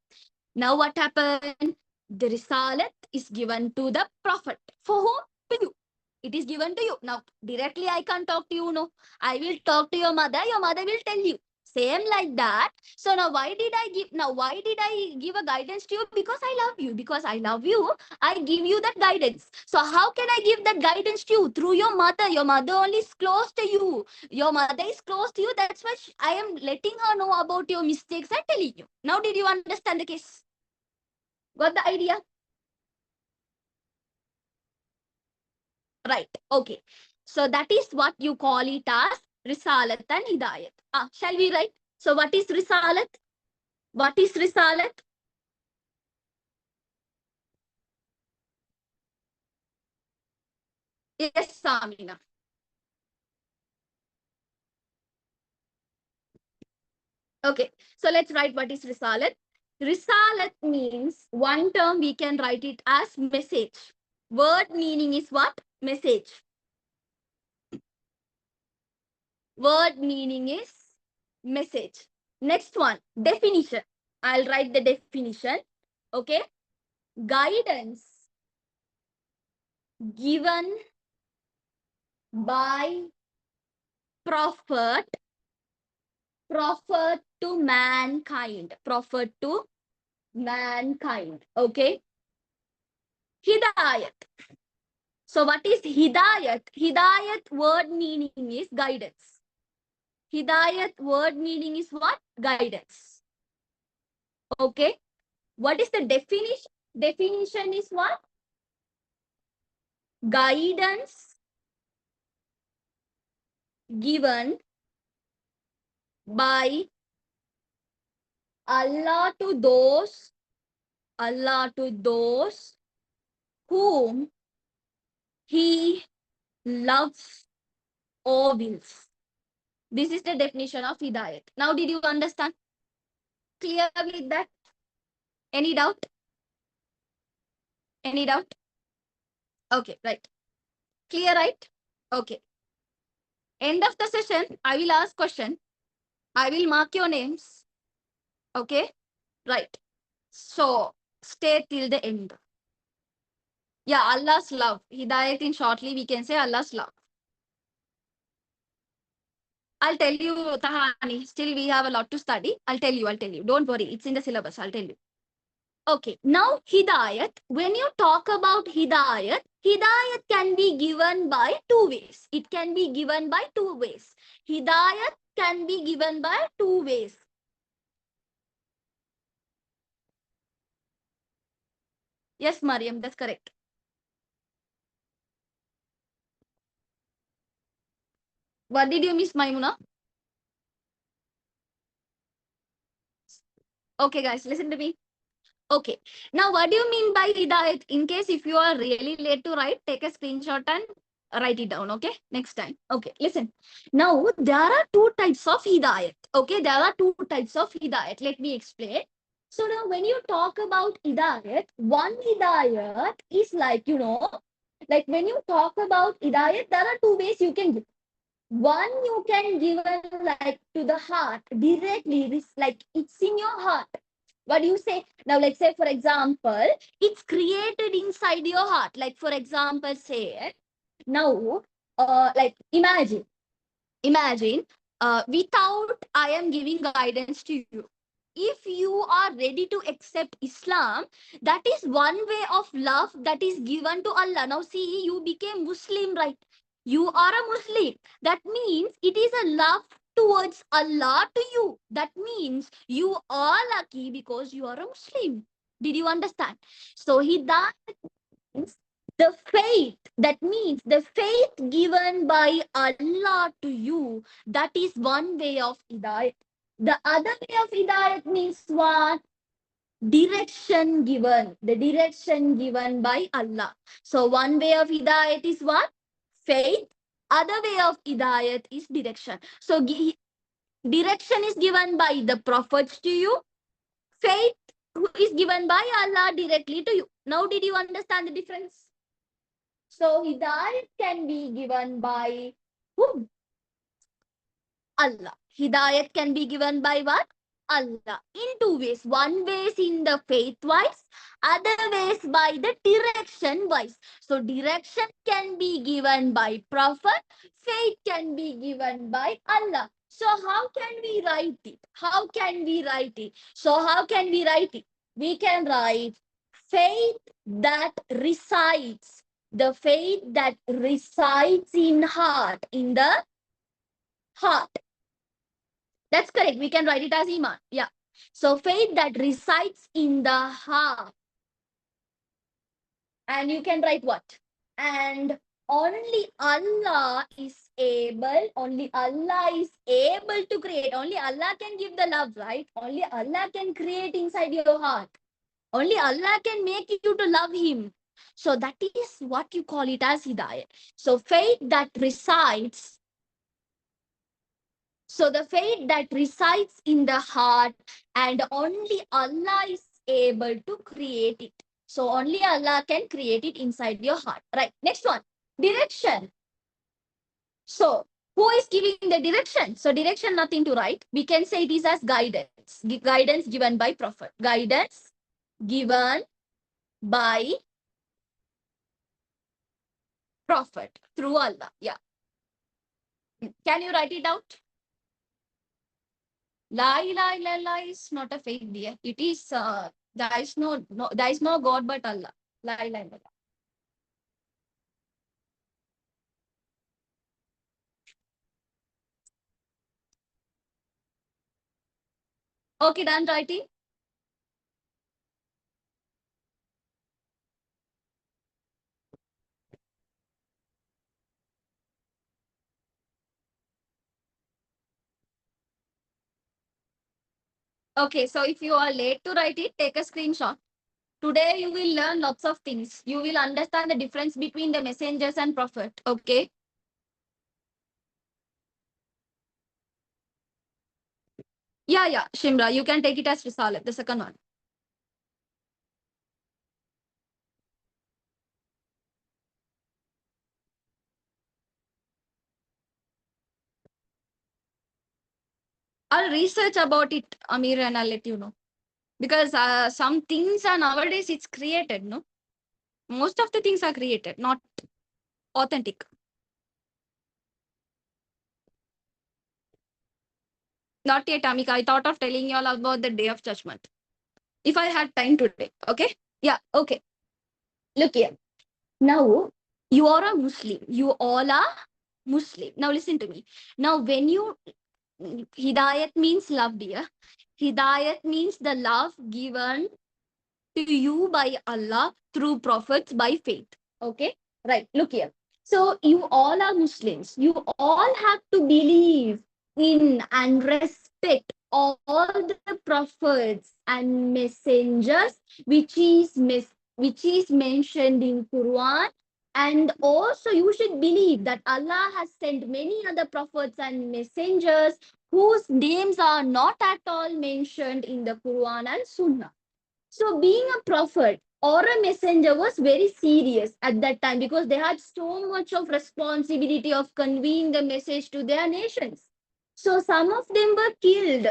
Now what happened? The Risalath is given to the Prophet. For whom? To you. It is given to you. Now, directly I can't talk to you, no. I will talk to your mother will tell you. Same like that. So why did I give a guidance to you? Because I love you. Because I love you, I give you that guidance. So how can I give that guidance to you? Through your mother. Your mother only is close to you. Your mother is close to you. That's why I am letting her know about your mistakes and telling you. Now, did you understand the case? Got the idea? Right. Okay. So that is what you call it as Risalath and Hidayat. Shall we write? So what is Risalath? What is Risalath? Yes, Samina. Okay. So let's write what is Risalath. Risalath means one term we can write it as message. Word meaning is what? Message. Word meaning is message. Next one, definition. I'll write the definition. Okay. Guidance given by prophet to mankind. Prophet to mankind. Okay. Hidayat. So what is hidayat? Hidayat word meaning is guidance. Hidayat word meaning is what? Guidance. Okay. What is the definition? Definition is what? Guidance given by Allah to those whom He loves or wills. This is the definition of hidayat. Now, did you understand? Clear with that? Any doubt? Any doubt? Okay, right. Clear, right? Okay. End of the session, I will ask question. I will mark your names. Okay? Right. So, stay till the end. Yeah, Allah's love. Hidayat in shortly, we can say Allah's love. I'll tell you, Tahani. Still, we have a lot to study. I'll tell you. Don't worry. It's in the syllabus. I'll tell you. Okay. Now, Hidayat. When you talk about Hidayat, Hidayat can be given by two ways. It can be given by two ways. Hidayat can be given by two ways. Yes, Mariam, that's correct. What did you miss, Maimuna? Okay, guys, listen to me. Okay. Now, what do you mean by Hidayat? In case if you are really late to write, take a screenshot and write it down. Okay. Next time. Okay. Listen. Now, there are two types of Hidayat. Okay. There are two types of Hidayat. Let me explain. So now, when you talk about Hidayat, one Hidayat is like, like when you talk about Hidayat, there are two ways you can give. One, you can give it like to the heart directly, like it's in your heart. What do you say? Now, let's say, for example, it's created inside your heart. Like, for example, say, now, like, imagine, without I am giving guidance to you. If you are ready to accept Islam, that is one way of love that is given to Allah. Now, see, you became Muslim, right? You are a Muslim. That means it is a love towards Allah to you. That means you are lucky because you are a Muslim. Did you understand? So, Hidayah means the faith. That means the faith given by Allah to you. That is one way of Hidayah. The other way of Hidayah means what? Direction given. The direction given by Allah. So one way of Hidayah is what? Faith. Other way of Hidayah is direction. So direction is given by the prophets to you. Faith is given by Allah directly to you. Now, did you understand the difference? So Hidayat can be given by whom? Allah. Hidayat can be given by what? Allah. In two ways. One way is in the faith wise, other ways by the direction wise. So direction can be given by Prophet, faith can be given by Allah. So how can we write it? How can we write it? So how can we write it? We can write faith that resides. The faith that resides in heart, in the heart. That's correct. We can write it as Iman. Yeah. So faith that resides in the heart. And you can write what? And only Allah is able to create. Only Allah can give the love, right? Only Allah can create inside your heart. Only Allah can make you to love Him. So that is what you call it as Hidayah. So faith that resides. So the faith that resides in the heart, and only Allah is able to create it. So only Allah can create it inside your heart. Right. Next one. Direction. So who is giving the direction? So direction, nothing to write. We can say it is as guidance. Guidance given by Prophet. Guidance given by Prophet through Allah. Yeah. Can you write it out? La ilaha illallah is not a fake, dear. It is there is no God but Allah. La ilaha illallah. Okay, done writing. Okay, so if you are late to write it, take a screenshot. Today you will learn lots of things. You will understand the difference between the messengers and prophet. Okay. Yeah, Shimra, you can take it as Risalath, the second one. I'll research about it, Amir, and I'll let you know. Because some things are nowadays it's created, no? Most of the things are created, not authentic. Not yet, Amika. I thought of telling you all about the day of judgment. If I had time today. Okay? Yeah, okay. Look here. Now, you are a Muslim. You all are Muslim. Now, listen to me. Now, when you, Hidayat means love, dear. Hidayat means the love given to you by Allah through prophets by faith. Okay? Right. Look here. So, you all are Muslims. You all have to believe in and respect all the prophets and messengers which is mentioned in Quran. And also you should believe that Allah has sent many other prophets and messengers whose names are not at all mentioned in the Quran and Sunnah. So being a prophet or a messenger was very serious at that time, because they had so much of responsibility of conveying the message to their nations. So some of them were killed.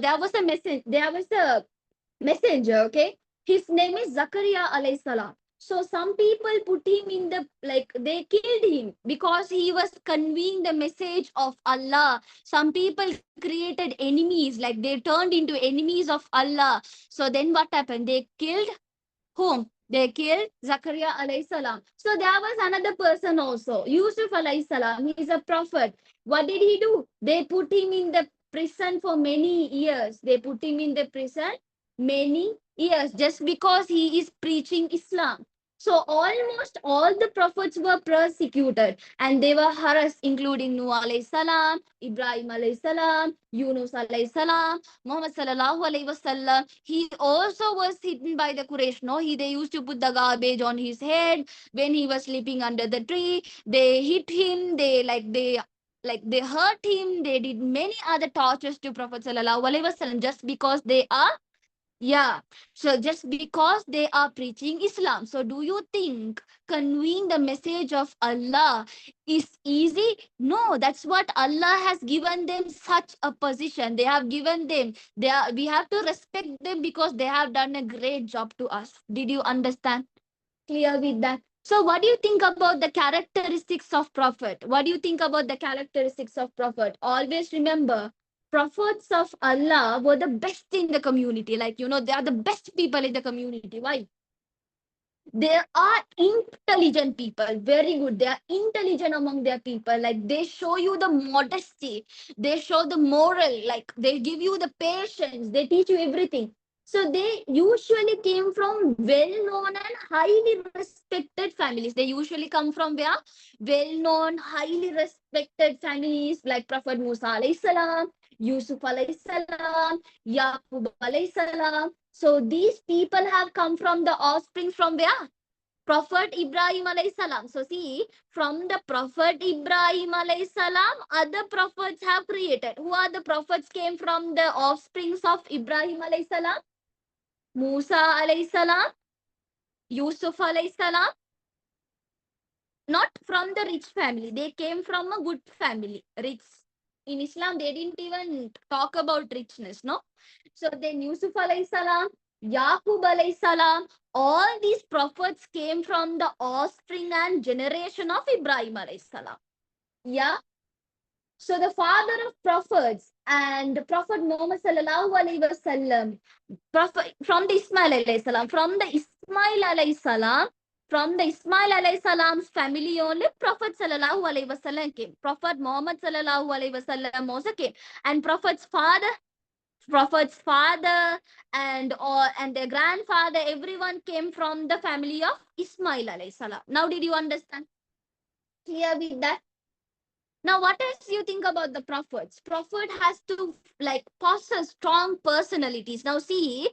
There was a messenger, okay? His name is Zakaria alayhi salam. So some people put him in the, like, they killed him because he was conveying the message of Allah. Some people created enemies, like they turned into enemies of Allah. So then what happened? They killed whom? They killed Zakaria alayhi salam. So there was another person also, Yusuf alayhi salam. He is a prophet. What did he do? They put him in the prison for many years. They put him in the prison many years just because he is preaching Islam. So almost all the prophets were persecuted and they were harassed, including Nuh alayhi salam, Ibrahim alayhi salam, Yunus alayhi salam, Muhammad sallallahu alayhi wasallam. He also was hidden by the Quraysh. No, they used to put the garbage on his head when he was sleeping under the tree. They hit him. They hurt him. They did many other tortures to Prophet sallallahu alaihi wasallam just because they are, yeah. So just because they are preaching Islam. So do you think conveying the message of Allah is easy? No, that's what Allah has given them such a position. They have given them. We have to respect them because they have done a great job to us. Did you understand? Clear with that? So what do you think about the characteristics of Prophet? What do you think about the characteristics of Prophet? Always remember, prophets of Allah were the best in the community. Like, they are the best people in the community. Why? They are intelligent people, very good. They are intelligent among their people. Like, they show you the modesty, they show the moral, like they give you the patience, they teach you everything. So they usually came from well-known and highly respected families. They usually come from where? Well-known, highly respected families, like Prophet Musa alayhi salam, Yusuf alayhi salam, Yaqub alayhi salam. So these people have come from the offspring from where? Prophet Ibrahim alayhi salam. So see, from the Prophet Ibrahim alayhi salam, other prophets have created. Who are the prophets came from the offsprings of Ibrahim alayhi salam? Musa alayhi salam, Yusuf alayhi salam. Not from the rich family. They came from a good family. Rich. In Islam, they didn't even talk about richness, no? So then Yusuf alayhi salam, Yaqub alayhi salam, all these prophets came from the offspring and generation of Ibrahim alayhi salam. Yeah. So the father of prophets and Prophet Muhammad sallallahu alayhi wasallam, Prophet from the Ismail alayhi salam, from the Ismail alayhi salam's family only Prophet sallallahu alayhi wasallam came. Prophet Muhammad sallallahu alayhi wasallam also came, and Prophet's father and their grandfather, everyone came from the family of Ismail alayhi salam. Now, did you understand? Clear with that? Now, what else you think about the prophets? Prophet has to like possess strong personalities. Now, see,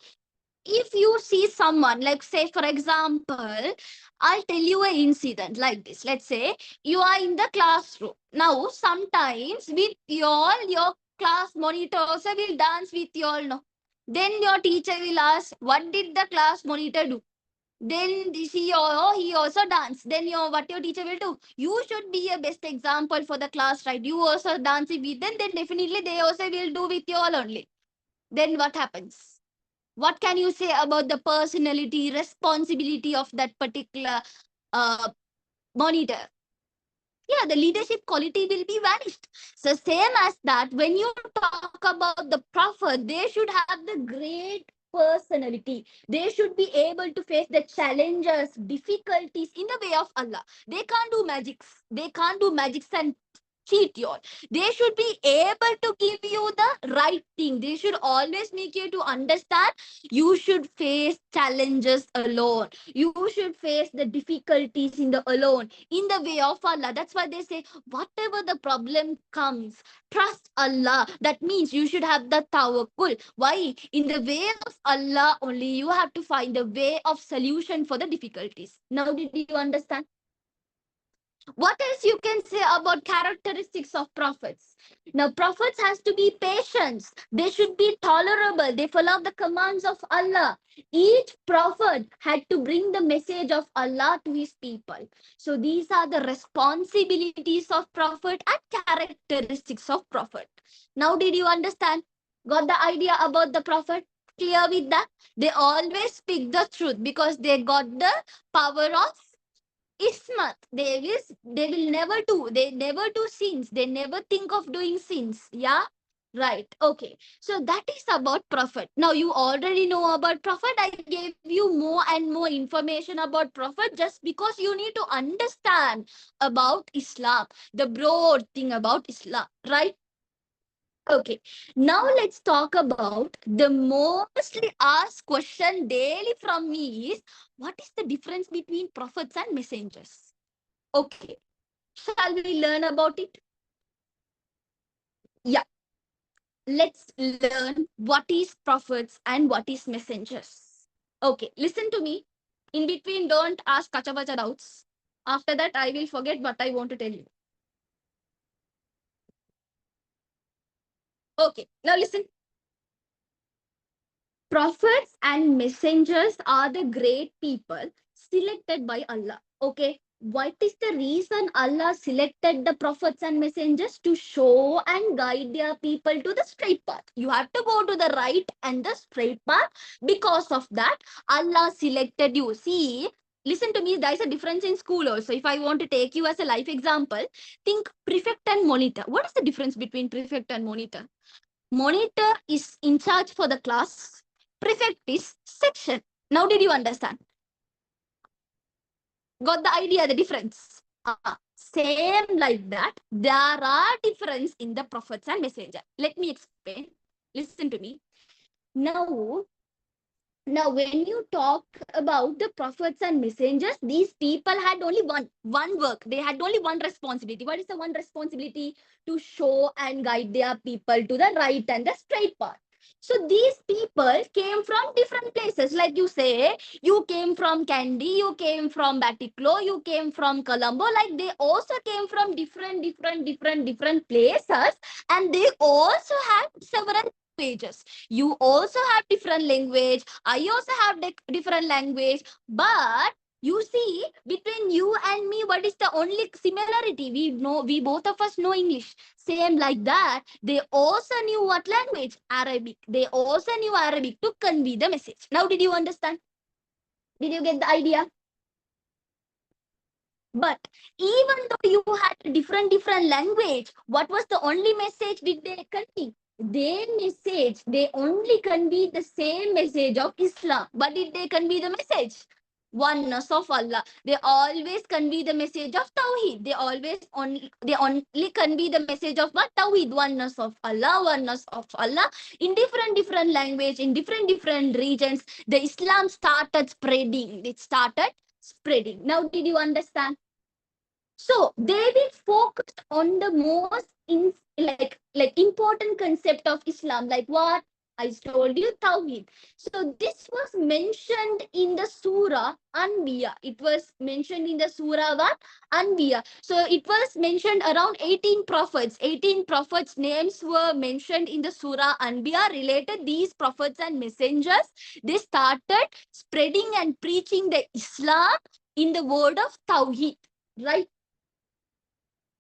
if you see someone, like say for example, I'll tell you an incident like this. Let's say you are in the classroom. Now, sometimes with your class monitor also will dance with you all. No, then your teacher will ask, what did the class monitor do? Then she or he also dance. Then your teacher will do, you should be a best example for the class, right? You also dance with them, then definitely they also will do with you all only. Then what happens? What can you say about the personality, responsibility of that particular uh, monitor? Yeah, the leadership quality will be vanished. So same as that, when you talk about the prophet, they should have the great personality. They should be able to face the challenges, difficulties in the way of Allah. They can't do magics. They can't do magics and cheat you all. They should be able to give you the right thing. They should always make you to understand you should face challenges alone. You should face the difficulties in the alone, in the way of Allah. That's why they say, whatever the problem comes, trust Allah. That means you should have the tawakkul. Why? In the way of Allah only, you have to find the way of solution for the difficulties. Now, did you understand? What else you can say about characteristics of prophets? Now, prophets has to be patient. They should be tolerable. They follow the commands of Allah. Each prophet had to bring the message of Allah to his people. So these are the responsibilities of prophet and characteristics of prophet. Now, did you understand? Got the idea about the prophet? Clear with that? They always speak the truth because they got the power of Ismat. They will never do sins. They never think of doing sins. Yeah. Right. Okay. So that is about prophet. Now you already know about prophet. I gave you more and more information about prophet just because you need to understand about Islam, the broad thing about Islam. Right. Okay, now let's talk about the mostly asked question daily from me is, what is the difference between prophets and messengers? Okay, shall we learn about it? Yeah, let's learn what is prophets and what is messengers. Okay, listen to me. In between, don't ask kacha doubts. After that, I will forget what I want to tell you. Okay, now listen. Prophets and messengers are the great people selected by Allah. Okay. What is the reason Allah selected the prophets and messengers? To show and guide their people to the straight path. You have to go to the right and the straight path. Because of that, Allah selected you. See, listen to me, there is a difference in school also. If I want to take you as a life example, think prefect and monitor. What is the difference between prefect and monitor? Monitor is in charge for the class. Prefect is section. Now, did you understand? Got the idea, the difference? Same like that. There are difference in the prophets and messenger. Let me explain. Listen to me. Now, when you talk about the prophets and messengers, these people had only one work. They had only one responsibility. What is the one responsibility? To show and guide their people to the right and the straight path. So these people came from different places. Like you say, you came from Kandy, you came from Batiklo, you came from Colombo. Like they also came from different places, and they also have several languages. You also have different language. I also have different language. But you see, between you and me, what is the only similarity? We both of us know English. Same like that, they also knew what language? Arabic. They also knew Arabic to convey the message. Now, did you understand? Did you get the idea? But even though you had different language, what was the only message did they convey? They only convey the same message of Islam. But did they convey the message? Oneness of Allah. They always convey the message of Tawheed. They only convey the message of what? Tawheed, oneness of Allah. In different language, in different regions, the Islam started spreading. It started spreading. Now, did you understand? So they will focus on the most like important concept of Islam, like what I told you, Tawheed. So this was mentioned in the Surah Anbiya. It was mentioned in the Surah what? Anbiya. So it was mentioned around 18 prophets. 18 prophets' names were mentioned in the Surah Anbiya related these prophets and messengers. They started spreading and preaching the Islam in the word of Tawheed. Right?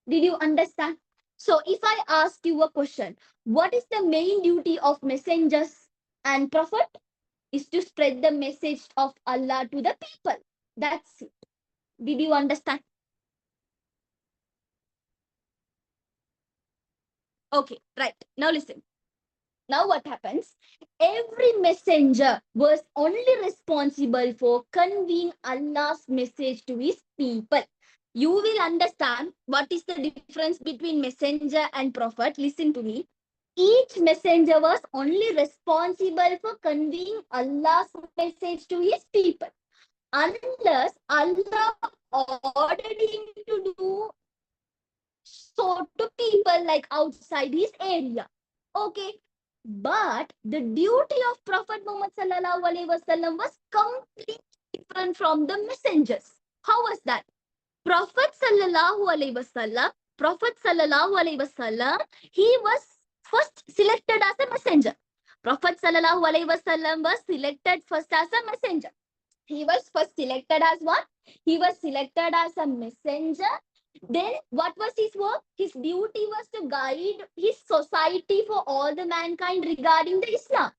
Did you understand? So if I ask you a question, what is the main duty of messengers and prophet? Is to spread the message of Allah to the people. That's it. Did you understand? Okay, right. Now listen. Now what happens? Every messenger was only responsible for conveying Allah's message to his people. You will understand what is the difference between messenger and prophet. Listen to me. Each messenger was only responsible for conveying Allah's message to his people, unless Allah ordered him to do so to people like outside his area. Okay. But the duty of Prophet Muhammad sallallahu alaihi wasallam was completely different from the messengers. How was that? Prophet sallallahu alaihi wasallam, he was first selected as a messenger. Prophet sallallahu alaihi wasallam was selected first as a messenger. He was first selected as what? He was selected as a messenger. Then what was his work? His duty was to guide his society for all the mankind regarding the Islam.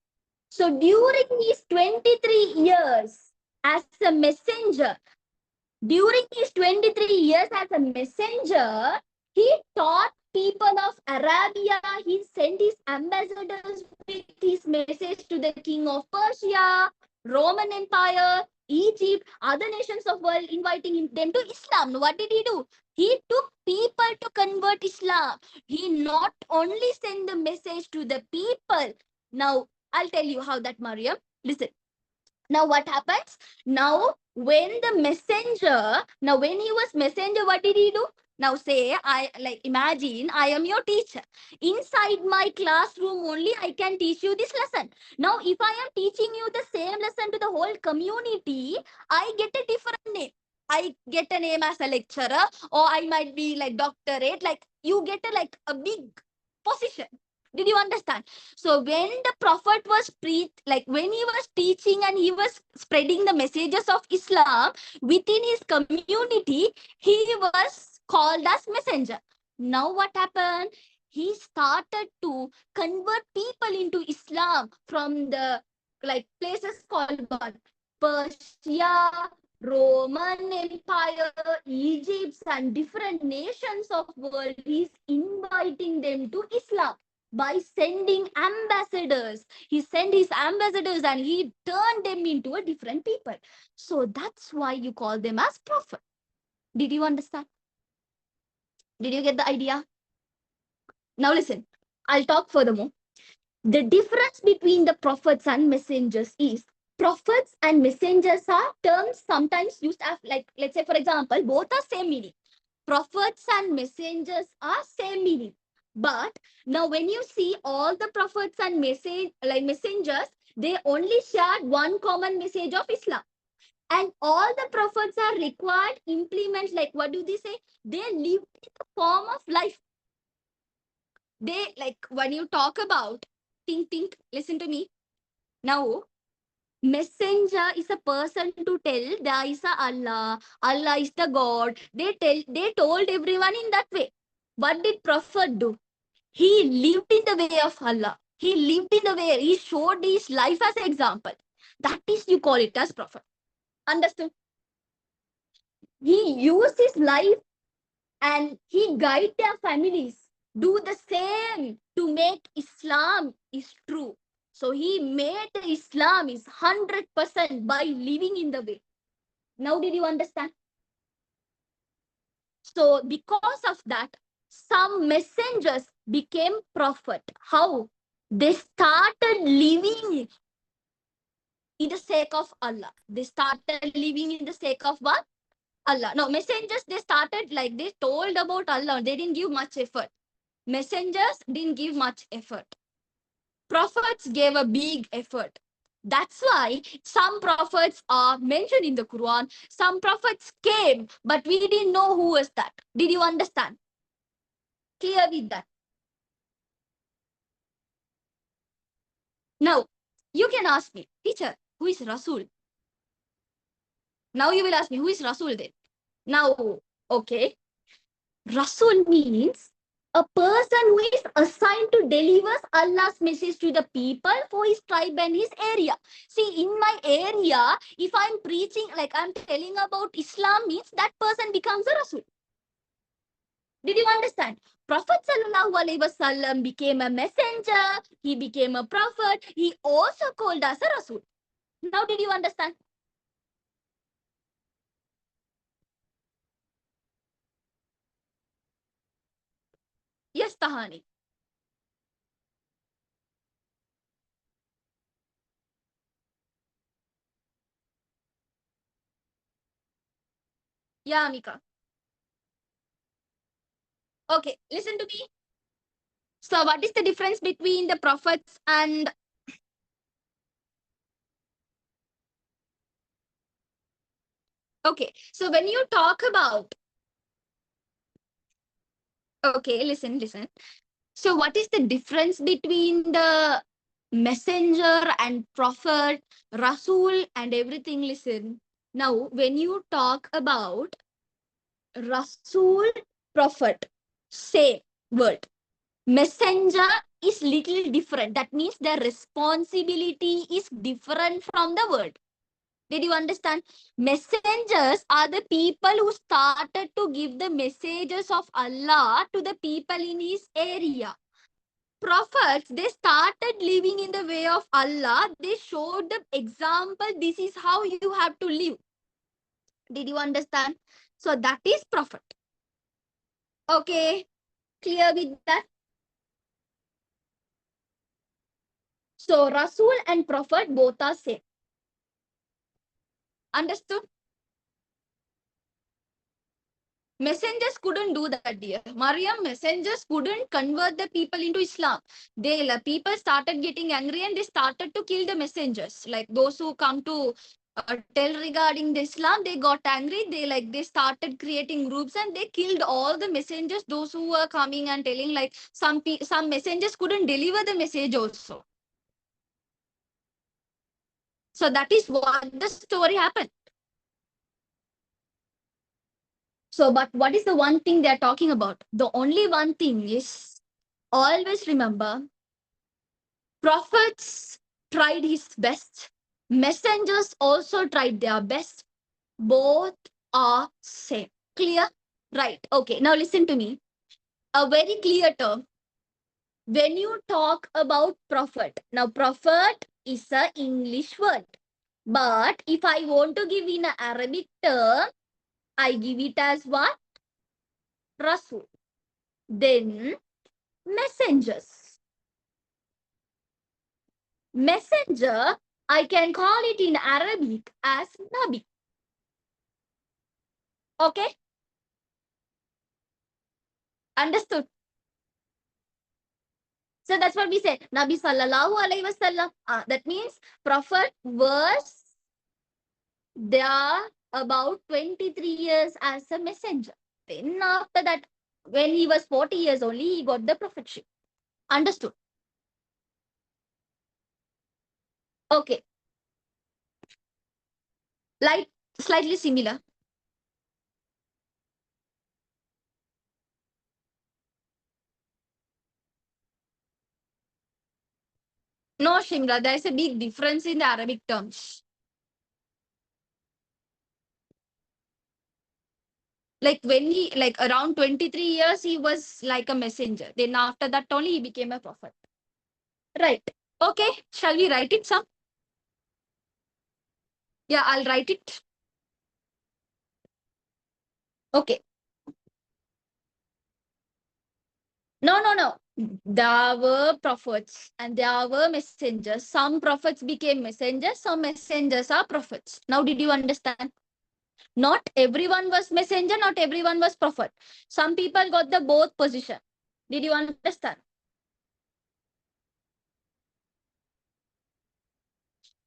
So during his 23 years as a messenger, during his 23 years as a messenger, he taught people of Arabia. He sent his ambassadors with his message to the king of Persia, Roman Empire, Egypt, other nations of world, inviting them to Islam. What did he do? He took people to convert Islam. He not only sent the message to the people. Now, I'll tell you how that, Mariam. Listen. Now what happens? Now when he was messenger, what did he do? Now say, imagine I am your teacher. Inside my classroom only I can teach you this lesson. Now if I am teaching you the same lesson to the whole community, I get a different name. I get a name as a lecturer, or I might be like doctorate. Like you get a big position. Did you understand? So when the prophet was when he was teaching and he was spreading the messages of Islam within his community, he was called as messenger. Now what happened? He started to convert people into Islam from the places called what? Persia, Roman Empire, Egypt, and different nations of world. He's inviting them to Islam by sending ambassadors. He sent his ambassadors and he turned them into a different people. So that's why you call them as prophet. Did you understand? Did you get the idea? Now listen, I'll talk furthermore. The difference between the prophets and messengers is prophets and messengers are terms sometimes used as let's say for example, both are same meaning. Prophets and messengers are same meaning. But now when you see all the prophets and messengers, they only shared one common message of Islam. And all the prophets are required implement, what do they say? They live in the form of life. They when you talk about think, listen to me. Now messenger is a person to tell there is a Allah is the God. They told everyone in that way. What did prophet do? He lived in the way of Allah. He lived in the way. He showed his life as an example. That is, you call it as prophet. Understood? He used his life and he guided their families. Do the same to make Islam is true. So he made the Islam is 100% by living in the way. Now did you understand? So because of that, some messengers became prophet. How? They started living in the sake of Allah. They started living in the sake of what? Allah. No, messengers, they started they told about Allah. They didn't give much effort. Messengers didn't give much effort. Prophets gave a big effort. That's why some prophets are mentioned in the Quran. Some prophets came, but we didn't know who was that. Did you understand? Clear with that? Now, you can ask me, teacher, who is Rasul? Now you will ask me, who is Rasul then? Now, okay. Rasul means a person who is assigned to deliver Allah's message to the people for his tribe and his area. See, in my area, if I'm preaching, I'm telling about Islam, means that person becomes a Rasul. Did you understand? Prophet sallallahu alaihi wasallam became a messenger. He became a prophet. He also called as a Rasul. Now, did you understand? Yes, Tahani. Yeah, Mika. Okay, listen to me. So, what is the difference between the prophets and okay? So, when you talk about okay, listen. So, what is the difference between the messenger and prophet, Rasul, and everything? Listen. Now, when you talk about Rasul, prophet, same word. Messenger is little different. That means the responsibility is different from the word. Did you understand? Messengers are the people who started to give the messages of Allah to the people in his area. Prophets, they started living in the way of Allah. They showed the example. This is how you have to live. Did you understand? So that is prophet. Okay, clear with that? So Rasul and prophet both are same. Understood? Messengers couldn't do that, dear. Mariam, messengers couldn't convert the people into Islam. People started getting angry and they started to kill the messengers. Like those who come to tell regarding the Islam, they got angry. They started creating groups and they killed all the messengers. Those who were coming and telling, like some messengers couldn't deliver the message also. So that is what the story happened. So, but what is the one thing they are talking about? The only one thing is always remember prophets tried his best, messengers also tried their best. Both are same. Clear? Right. Okay. Now listen to me. A very clear term. When you talk about prophet, now prophet is a English word. But if I want to give in an Arabic term, I give it as what? Rasul. Then messengers. Messenger, I can call it in Arabic as Nabi. Okay? Understood? So that's what we said. Nabi sallallahu alaihi wasallam. That means Prophet was there about 23 years as a messenger. Then after that, when he was 40 years only, he got the prophetship. Understood? Okay. Like slightly similar. No, Shimra, there is a big difference in the Arabic terms. Like when he, like around 23 years, he was like a messenger. Then after that only he became a prophet. Right. Okay. Shall we write it some? Yeah, I'll write it. Okay. No. There were prophets and there were messengers. Some prophets became messengers. Some messengers are prophets. Now, did you understand? Not everyone was messenger. Not everyone was prophet. Some people got the both position. Did you understand?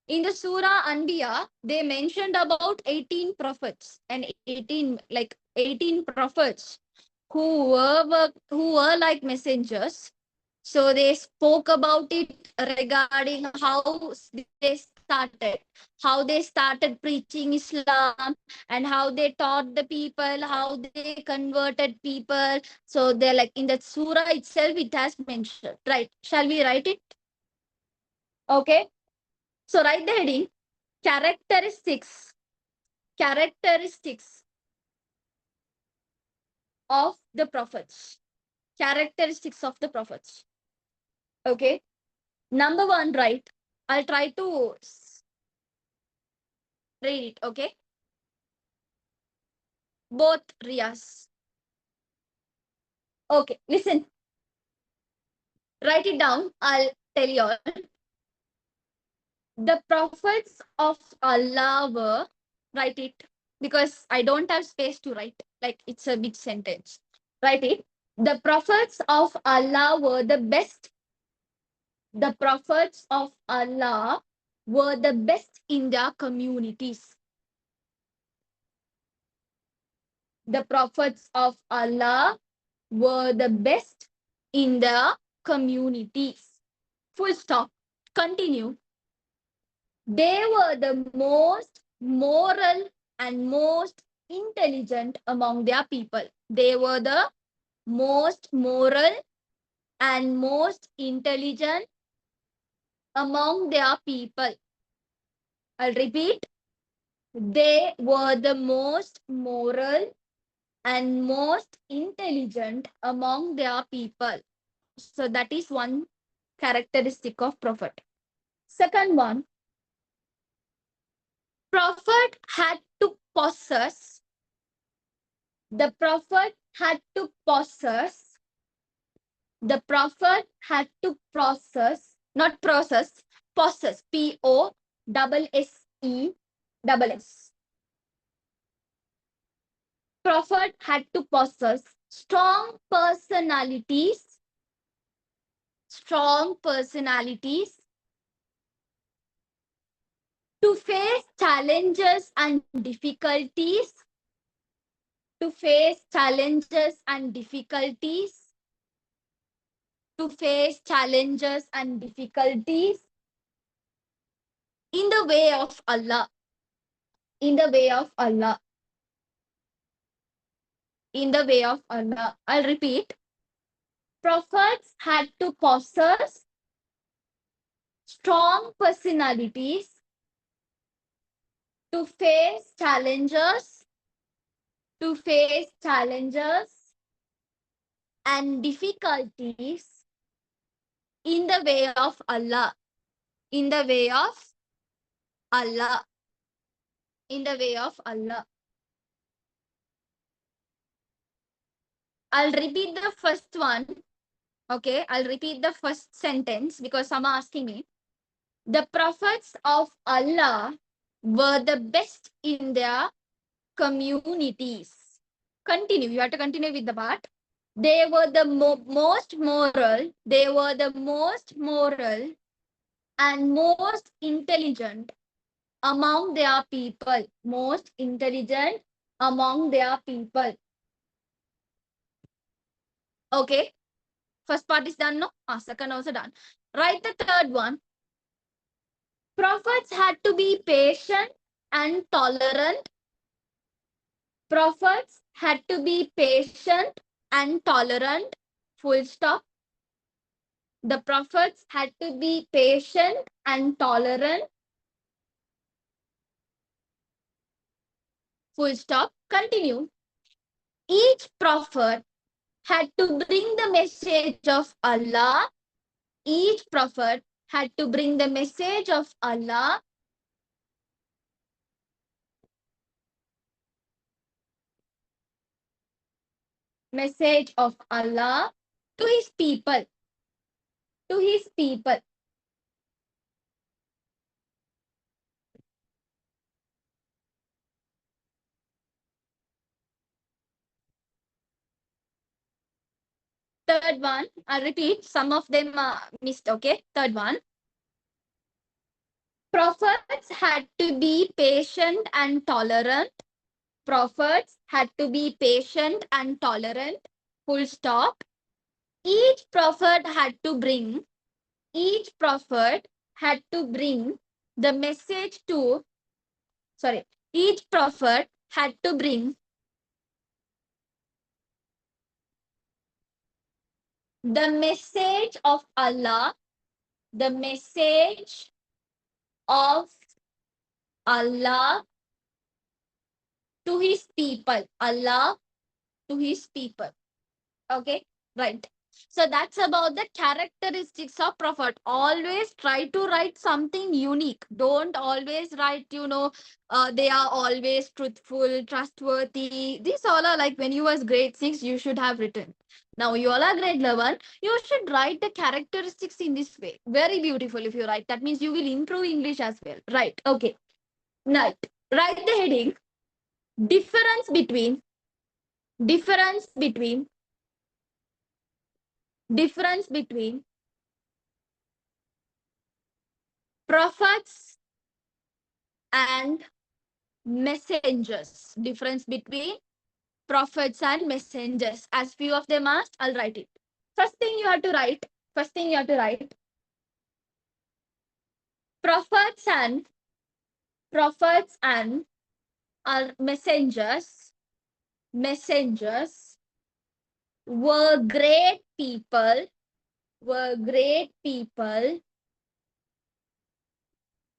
In the Surah Anbiya, they mentioned about 18 prophets and 18 prophets who were like messengers. So they spoke about it regarding they started, how they started preaching Islam and how they taught the people, how they converted people. So they're like in the surah itself, it has mentioned. Right. Shall we write it? Okay. So write the heading characteristics characteristics of the prophets. Characteristics of the prophets. Okay. Number one, right? I'll try to read it. Okay. Both Rias. Okay. Listen. Write it down. I'll tell you all. The prophets of Allah were, write it, because I don't have space to write. Like it's a big sentence. Write it. The prophets of Allah were the best. The prophets of Allah were the best in their communities. The prophets of Allah were the best in their communities. Full stop. Continue. They were the most moral and most intelligent among their people. They were the most moral and most intelligent among their people. I'll repeat. They were the most moral and most intelligent among their people. So that is one characteristic of prophet. Second one, prophet had to possess. The prophet had to possess. The prophet had to process, not process, possess. Possess. Prophet had to possess strong personalities, to face challenges and difficulties, to face challenges and difficulties, to face challenges and difficulties in the way of Allah, in the way of Allah, in the way of Allah. I'll repeat. Prophets had to possess strong personalities to face challenges, to face challenges and difficulties in the way of Allah, in the way of Allah, in the way of Allah. I'll repeat the first one. Okay, I'll repeat the first sentence because some are asking me. The prophets of Allah were the best in their communities. Continue. You have to continue with the part. They were the most moral. They were the most moral and most intelligent among their people. Most intelligent among their people. Okay. First part is done, no? Second also done. Write the third one. Prophets had to be patient and tolerant. Prophets had to be patient and tolerant. Full stop. The prophets had to be patient and tolerant. Full stop. Continue. Each prophet had to bring the message of Allah. Each prophet had to bring the message of Allah. Message of Allah to his people. To his people. Third one, I'll repeat. Some of them missed. Okay. Third one. Prophets had to be patient and tolerant. Prophets had to be patient and tolerant. Full stop. Each prophet had to bring the message to, each prophet had to bring the message of Allah, the message of Allah to his people. Allah to his people. Okay, right. So that's about the characteristics of prophet. Always try to write something unique. Don't always write, they are always truthful, trustworthy. These all are like when you was grade 6, you should have written. Now you all are grade 11, you should write the characteristics in this way. Very beautiful if you write. That means you will improve English as well. Right. Okay. Right. Write the heading. Difference between difference between difference between prophets and messengers. Difference between prophets and messengers. As few of them asked, I'll write it. First thing you have to write. First thing you have to write. Prophets and our messengers. Messengers were great people. Were great people.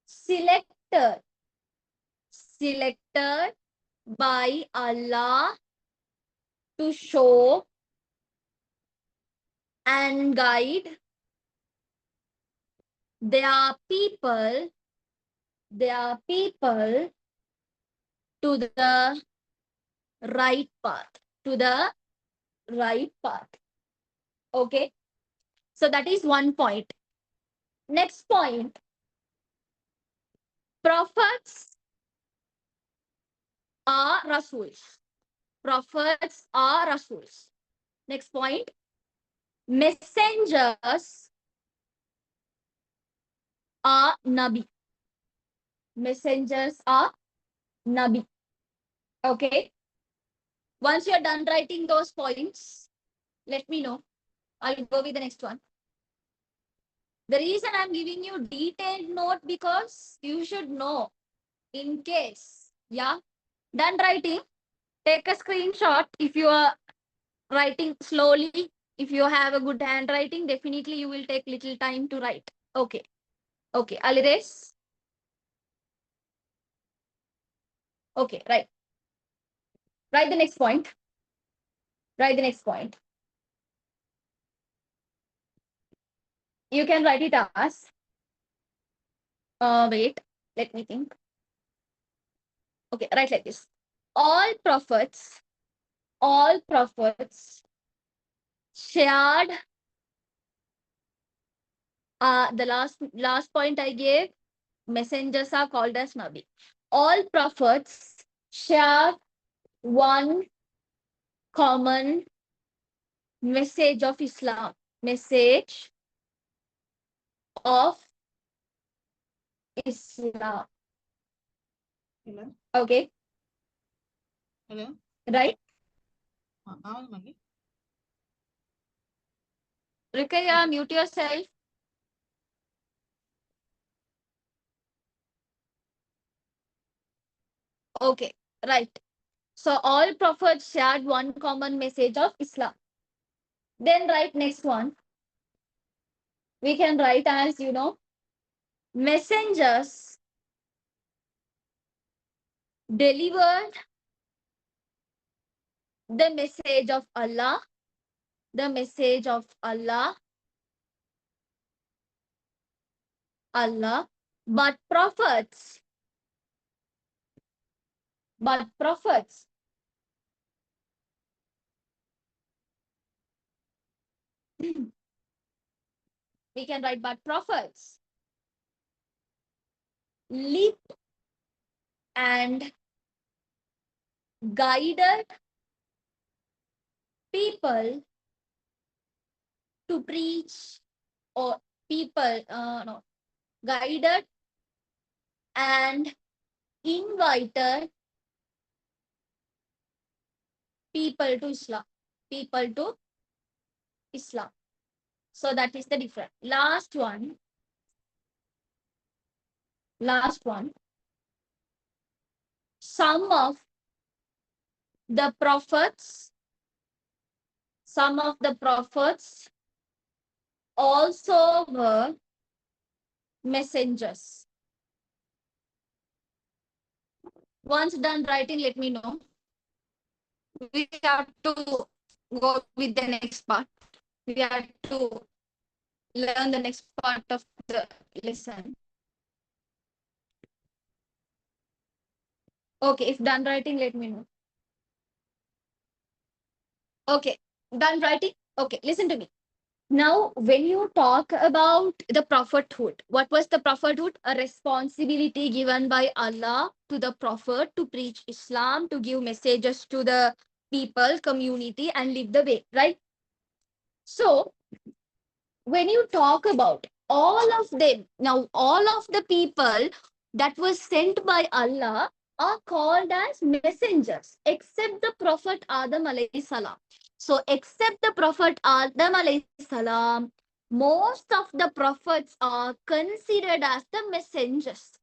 Selected. Selected by Allah to show and guide their people to the right path. To the right path. Okay. So that is one point. Next point. Prophets are Rasuls. Prophets are Rasuls. Next point. Messengers are Nabi. Messengers are Nabi. Okay. Once you're done writing those points, let me know. I'll go with the next one. The reason I'm giving you detailed note because you should know in case. Yeah. Done writing. Take a screenshot if you are writing slowly. If you have a good handwriting, definitely you will take little time to write. Okay. Okay. I'll erase. Okay. Right. Write the next point. Write the next point. You can write it as. Wait. Let me think. Okay. Write like this. All prophets shared the last point I gave, messengers are called as Nabi. All prophets share one common message of Islam. Message of Islam. Hello. Okay. Hello. Right? Rikaya, mute yourself. Okay. Right. So all prophets shared one common message of Islam. Then write next one. We can write as, messengers delivered the message of Allah, the message of Allah, but prophets, we can write but prophets lead and guided people to preach, or people, no, guided and invited people to Islam. People to Islam. So that is the difference. Last one. Some of the prophets also were messengers. Once done writing, let me know. We have to go with the next part. We have to learn the next part of the lesson. Okay, if done writing, let me know. Okay, done writing. Okay, listen to me. Now, when you talk about the prophethood, what was the prophethood? A responsibility given by Allah to the prophet to preach Islam, to give messages to the people, community, and live the way, right? So, when you talk about all of them, now all of the people that were sent by Allah are called as messengers, except the Prophet Adam alayhi salam. So, except the Prophet Adam alayhi salam, most of the prophets are considered as the messengers.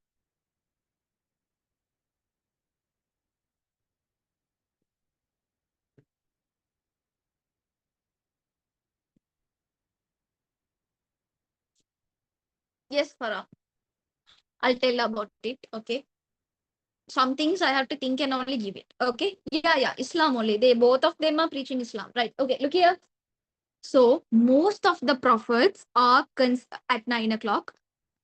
Yes, Farah, I'll tell about it. Okay. Some things I have to think and only give it. Okay. Yeah, Islam only. They both of them are preaching Islam. Right. Okay. Look here. So most of the prophets are at 9 o'clock.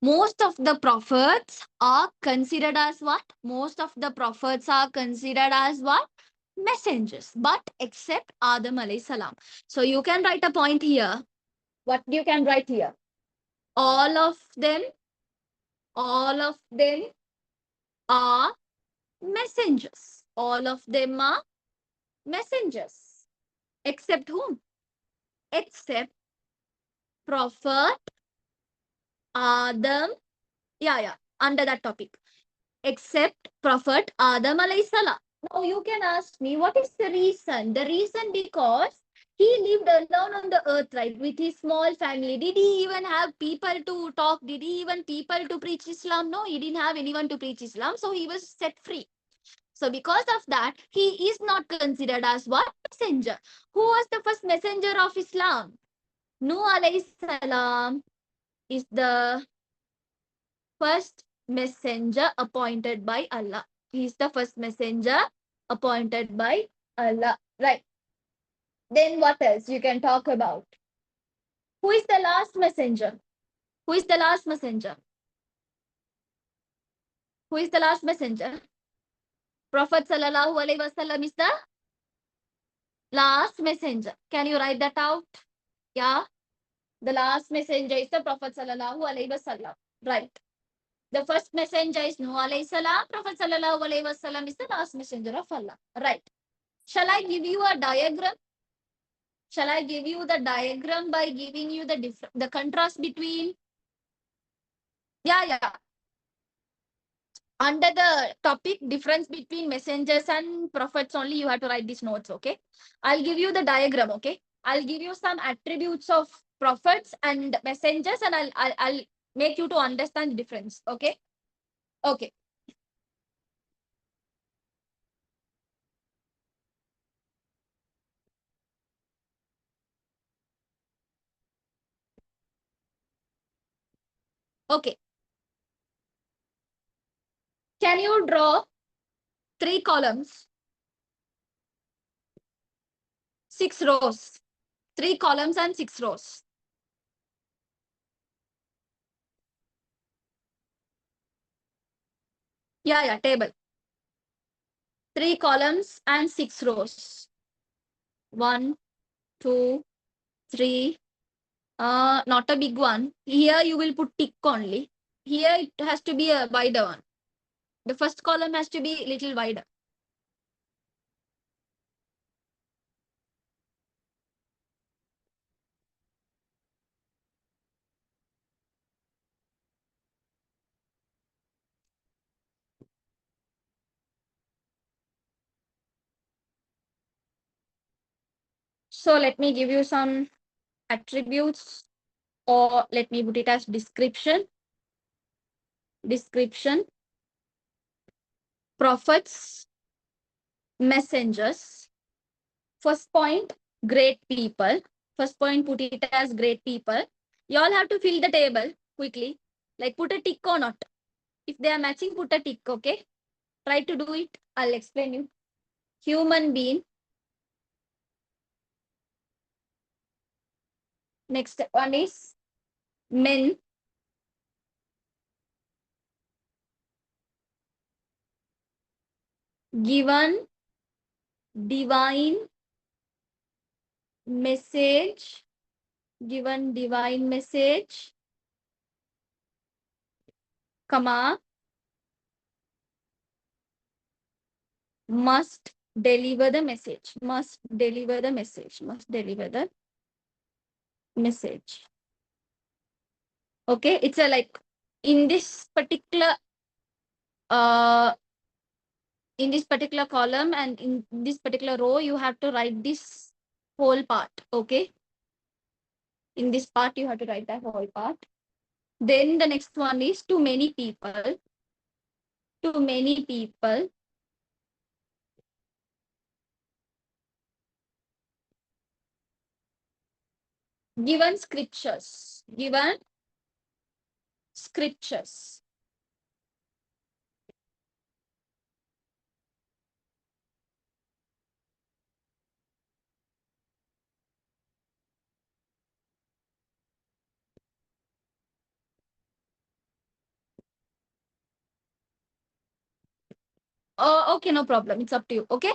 Most of the prophets are considered as what? Most of the prophets are considered as what? Messengers. But except Adam alayhi salam. So you can write a point here. What you can write here? All of them are messengers. All of them are messengers. Except whom? Except Prophet Adam. Yeah. Under that topic. Except Prophet Adam alayhi salam. Now you can ask me, what is the reason? The reason because he lived alone on the earth, right, with his small family. Did he even have people to talk? Did he even people to preach Islam? No, he didn't have anyone to preach Islam. So he was set free. So because of that, he is not considered as what? Messenger. Who was the first messenger of Islam? Nuh alayhi salam is the first messenger appointed by Allah. He is the first messenger appointed by Allah. Right. Then what else you can talk about? Who is the last messenger? Who is the last messenger? Who is the last messenger? Prophet Sallallahu Alaihi Wasallam is the last messenger. Can you write that out? Yeah. The last messenger is the Prophet Sallallahu Alaihi Wasallam. Right. The first messenger is Nuh alayhi salam. Prophet Sallallahu Alaihi Wasallam is the last messenger of Allah. Right. Shall I give you a diagram? Shall I give you the diagram by giving you the contrast between? Yeah. Under the topic difference between messengers and prophets only, you have to write these notes. Okay. I'll give you the diagram. Okay. I'll give you some attributes of prophets and messengers, and I'll make you to understand the difference. Okay. Okay. Okay. Can you draw 3 columns, 6 rows? 3 columns and 6 rows. Yeah, table. 3 columns and 6 rows. 1, 2, 3. Not a big one. Here you will put tick only. Here it has to be a wider one. The first column has to be little wider. So let me give you some attributes, or let me put it as description. Description. Prophets, messengers. First point, great people. First point, put it as great people. You all have to fill the table quickly. Like put a tick or not. If they are matching, put a tick, okay? Try to do it. I'll explain you. Human being. Next one is men. Given divine message. Given divine message, comma, must deliver the message. Must deliver the message. Must deliver the message. Okay, it's a like in this particular in this particular column and in this particular row, you have to write this whole part. Okay, in this part you have to write that whole part. Then the next one is to many people. To many people. Given scriptures. Given scriptures. Okay, no problem. It's up to you. Okay.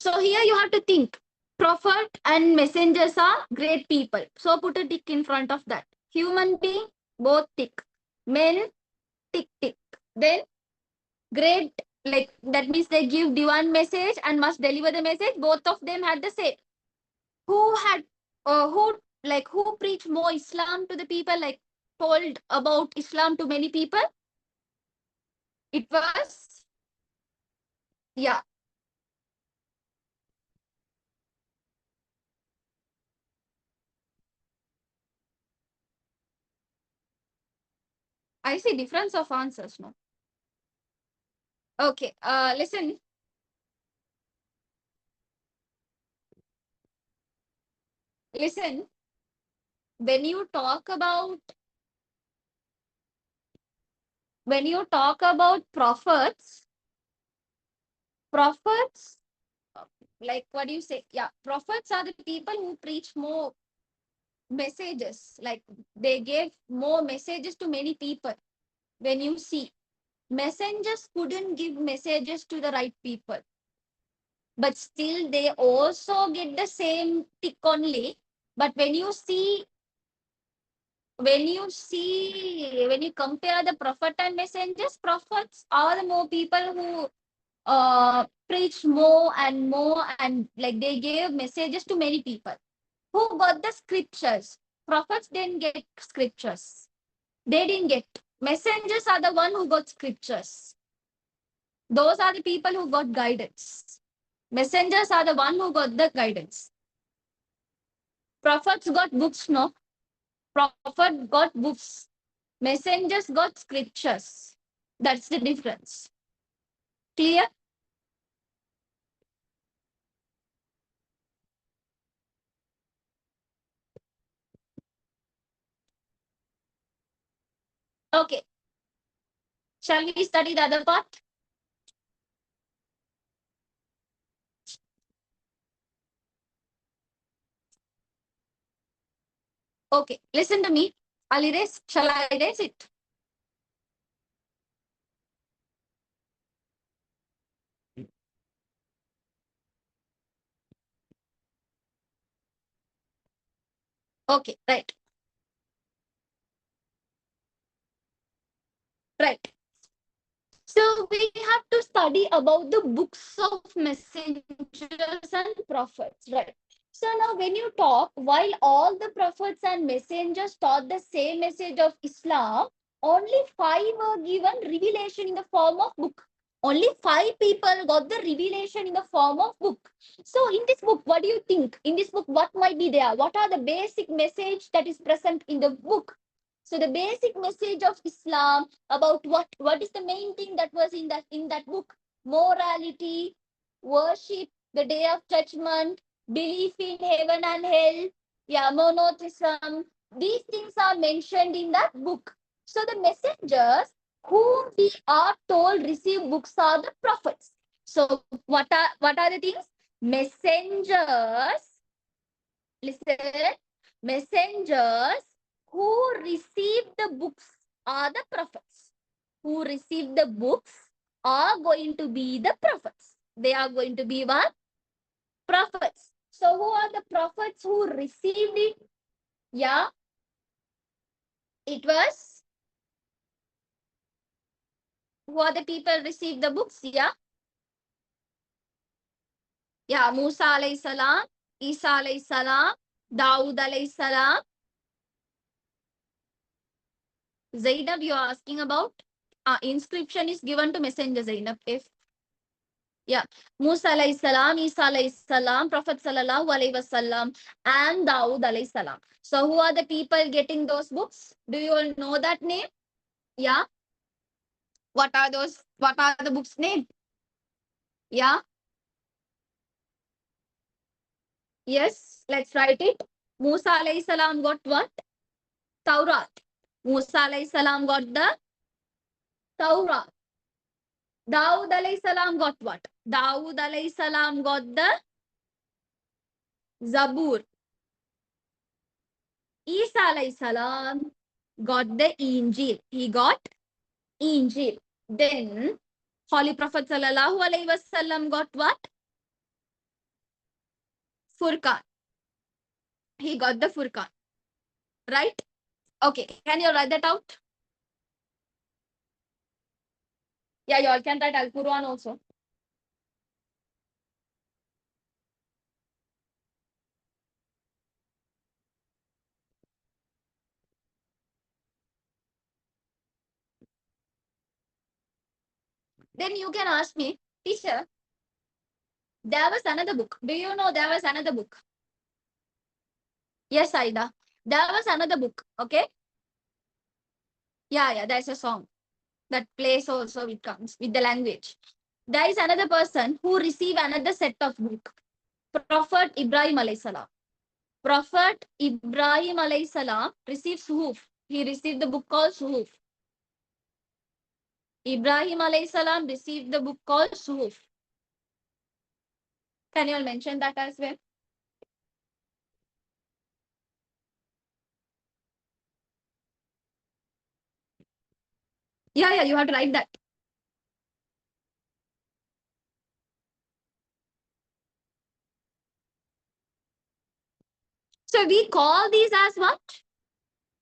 So here you have to think. Prophet and messengers are great people. So put a tick in front of that. Human being, both tick. Men, tick, tick. Then great, like that means they give divine message and must deliver the message. Both of them had the same. Who had, who preached more Islam to the people, like told about Islam to many people? It was, yeah. I see difference of answers, no? Okay, listen. Listen, when you talk about prophets, like what do you say? Yeah, prophets are the people who preach more messages. Like they gave more messages to many people. When you see, messengers couldn't give messages to the right people, but still they also get the same tick only. But when you compare the prophet and messengers, prophets are the more people who preach more and like they gave messages to many people. Who got the scriptures? Prophets didn't get scriptures. They didn't get. Messengers are the one who got scriptures. Those are the people who got guidance. Messengers are the one who got the guidance. Prophets got books, no? Prophet got books. Messengers got scriptures. That's the difference. Clear? Okay. Shall we study the other part? Okay. Listen to me. I'll erase. Shall I erase it? Okay. Right. Right. So we have to study about the books of messengers and prophets, right? So now when you talk, while all the prophets and messengers taught the same message of Islam, only 5 were given revelation in the form of book. Only 5 people got the revelation in the form of book. So in this book, what do you think? In this book, what might be there? What are the basic message that is present in the book? So the basic message of Islam about what is the main thing that was in that book? Morality, worship, the day of judgment, belief in heaven and hell, yeah, monotheism. These things are mentioned in that book. So the messengers whom we are told receive books are the prophets. So what are the things? Messengers, listen, Messengers who received the books are the prophets. Who received the books are going to be the prophets. They are going to be what? Prophets. So who are the prophets who received it? Yeah, it was. Who are the people received the books? Yeah. Yeah, Musa alayhi salam, Isa alayhi salam, Dawood alayhi salam. Zainab, you are asking about? Inscription is given to messenger, Zainab. If yeah, Musa alayhi salam, Isa alayhi salam, Prophet sallallahu alayhi wasallam, and Dawood alayhi salam. So who are the people getting those books? Do you all know that name? Yeah. What are those? What are the books' name? Yeah. Yes. Let's write it. Musa alayhi salam got what? Taurat. Musa alayhi salam got the Taurat. Dawood alayhi salam got what? Dawood alayhi salam got the Zabur. Isa alayhi salam got the Injil. He got Injil. Then Holy Prophet sallallahu alayhi wasallam got what? Furqan. He got the Furqan. Right? Okay. Can you write that out? Yeah, you all can write Al Quran also. Then you can ask me, teacher, there was another book. Do you know there was another book? Yes, Aida. There was another book. Okay. Yeah, there's a song that plays also it comes with the language. There is another person who received another set of book. Prophet Ibrahim alayhi salam. Prophet Ibrahim alayhi salam received Suhuf. He received the book called Suhuf. Ibrahim alayhi salam received the book called Suhuf. Can you all mention that as well? Yeah, you have to write that. So we call these as what?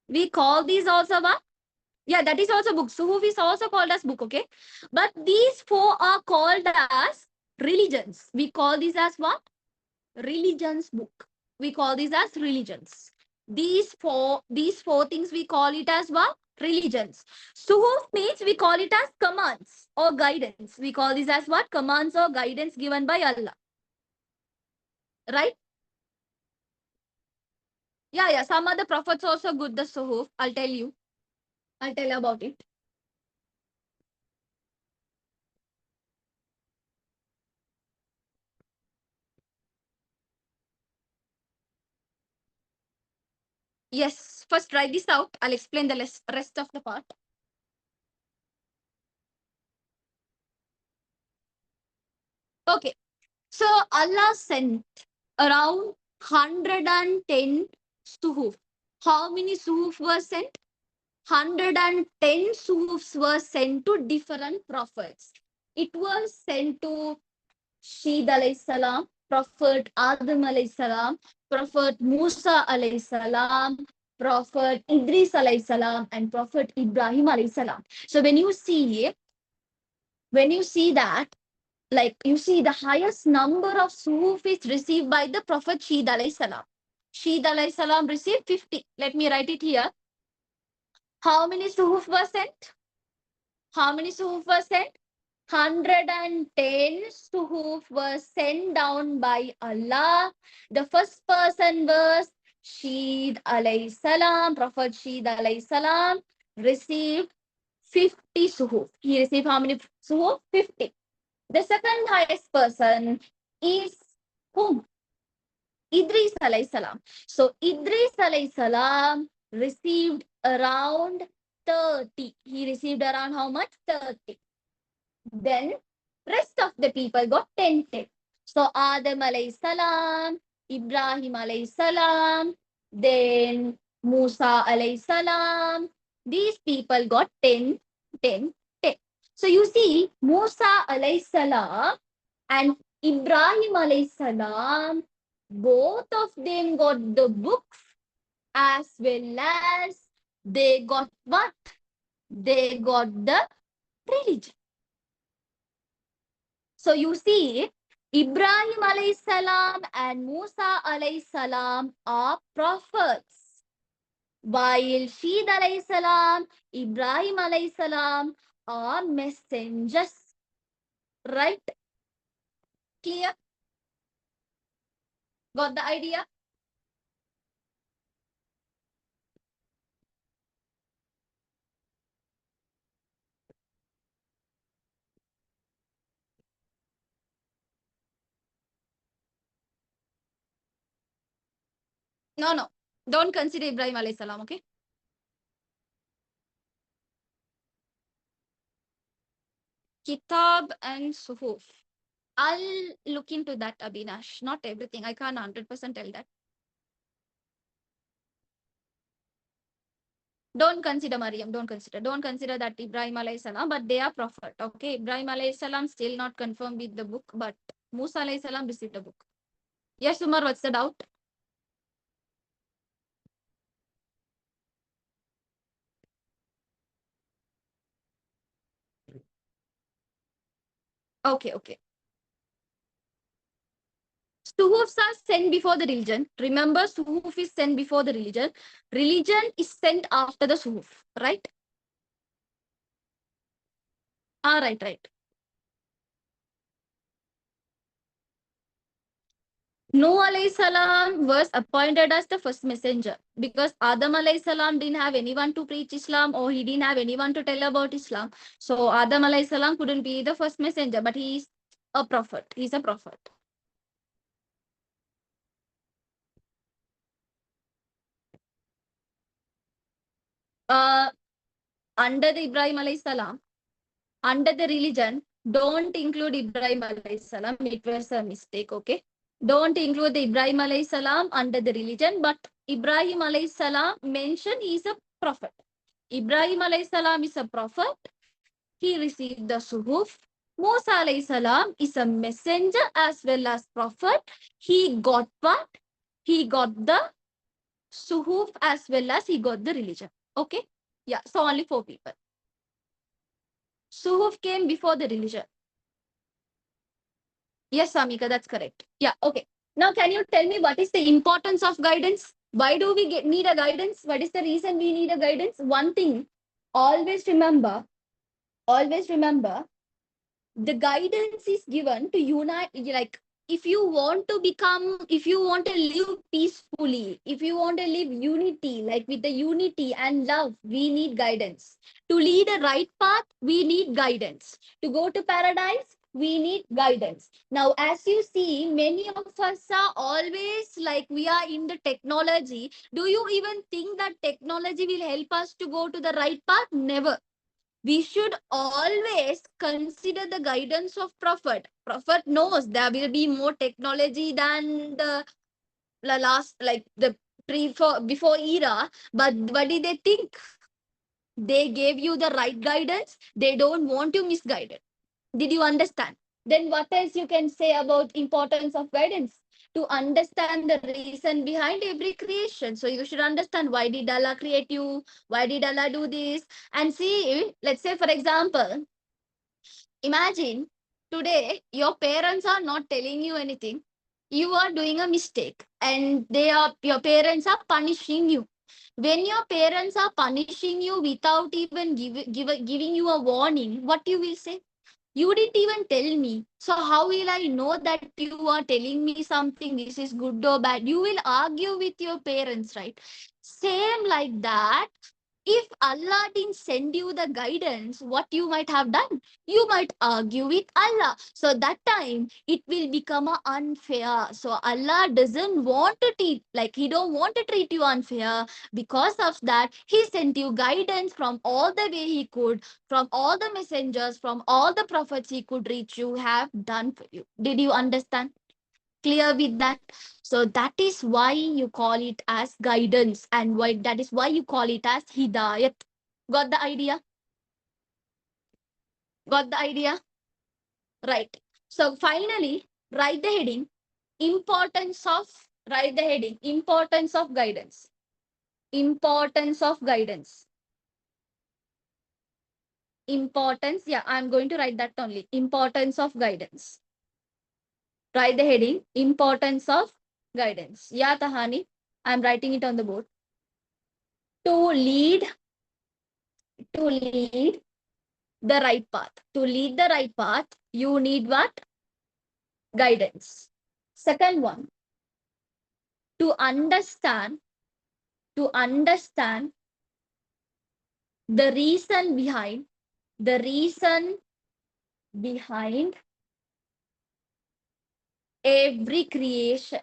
We call these also what? Yeah, that is also book. Suhuf is also called as book, okay? But these four are called as religions. We call these as what? Religions book. We call these as religions. These four things we call it as what? Religions. Suhuf means we call it as commands or guidance. We call this as what? Commands or guidance given by Allah. Right? Yeah. Some other prophets also good the suhuf. I'll tell you about it. Yes. First write this out. I'll explain the rest of the part. Okay. So Allah sent around 110 suhuf. How many suhuf were sent? 110 suhufs were sent to different prophets. It was sent to Shid alayhi salam, Prophet Adam alayhi salam, Prophet Musa alayhi salam, Prophet Idris alayhi salam, and Prophet Ibrahim alayhi salam. So when you see that, like you see the highest number of suhuf is received by the Prophet Shid alayhi salam. Shid alayhi salam received 50. Let me write it here. How many suhuf were sent? How many suhuf were sent? 110 suhuf were sent down by Allah. The first person was Shid alayhi salam. Prophet Shid alayhi salam received 50 suhuf. He received how many suhuf? 50. The second highest person is whom? Idris alayhi salam. So Idris alayhi salam received around 30. He received around how much? 30. Then rest of the people got 10. So Adam alayhi salam, Ibrahim alayhi salam, Then Musa alayhi salam. These people got 10, 10, 10. So you see, Musa alayhi salam and Ibrahim alayhi salam, both of them got the books as well as they got what? They got the religion. So you see, Ibrahim alayhi salam and Musa alayhi salam are prophets. While Shid alayhi salam, Ibrahim alayhi salam are messengers. Right? Clear? Got the idea? No, no. Don't consider Ibrahim alayhi salam, okay? Kitab and Suhuf. I'll look into that, Abinash. Not everything. I can't 100% tell that. Don't consider Maryam. Don't consider. Don't consider that Ibrahim alayhi salam, but they are prophet. Okay. Ibrahim alayhi salam still not confirmed with the book, but Musa alayhi salam received the book. Yes, Umar, what's the doubt? Okay, okay. Suhufs are sent before the religion. Remember, Suhuf is sent before the religion. Religion is sent after the Suhuf, right? Ah, right, right. Noah alayhi salam was appointed as the first messenger because Adam alayhi salam didn't have anyone to preach Islam or he didn't have anyone to tell about Islam. So Adam alayhi salam couldn't be the first messenger, but he's a prophet. He's a prophet. Uh, Under the Ibrahim alayhi salam, under the religion, don't include Ibrahim alayhi salam. It was a mistake, okay? Don't include the Ibrahim alayhi salam under the religion, but Ibrahim alayhi salam mentioned he is a prophet. Ibrahim alayhi salam is a prophet. He received the suhuf. Musa alayhi salam is a messenger as well as prophet. He got what? He got the suhuf as well as he got the religion. Okay? Yeah, so only 4 people. Suhuf came before the religion. Yes, Samika, that's correct. Yeah, okay. Now, can you tell me what is the importance of guidance? Why do we need a guidance? What is the reason we need a guidance? One thing, always remember, always remember, the guidance is given to unite. Like, if you want to live peacefully, if you want to live unity, like with the unity and love, we need guidance. To lead a right path, we need guidance. To go to paradise, we need guidance. Now, as you see, many of us are always like we are in the technology. Do you even think that technology will help us to go to the right path? Never. We should always consider the guidance of prophet. Prophet knows there will be more technology than the last, like the before era, but what did they think? They gave you the right guidance. They don't want you misguided. Did you understand? Then what else you can say about importance of guidance? To understand the reason behind every creation. So you should understand, why did Allah create you? Why did Allah do this? And see, let's say for example, imagine today your parents are not telling you anything. You are doing a mistake and your parents are punishing you. When your parents are punishing you without even giving you a warning, what you will say? You didn't even tell me. So how will I know that you are telling me something, this is good or bad? You will argue with your parents, right? Same like that. If Allah didn't send you the guidance, what you might have done? You might argue with Allah. So that time it will become unfair. So Allah doesn't want to treat, like He don't want to treat you unfair. Because of that, He sent you guidance from all the way He could, from all the messengers, from all the prophets He could reach you, have done for you. Did you understand? Clear with that? So that is why you call it as guidance, and why that is why you call it as hidayat. Got the idea? Got the idea? Right. So finally, write the heading. Importance of Write the heading. Importance of guidance. Importance of guidance. Importance. Yeah, I'm going to write that only. Importance of guidance. Write the heading. Importance of guidance. Yeah, Tahani. I'm writing it on the board. To lead, to lead the right path. To lead the right path, you need what? Guidance. Second one, to understand, to understand the reason behind, the reason behind every creation.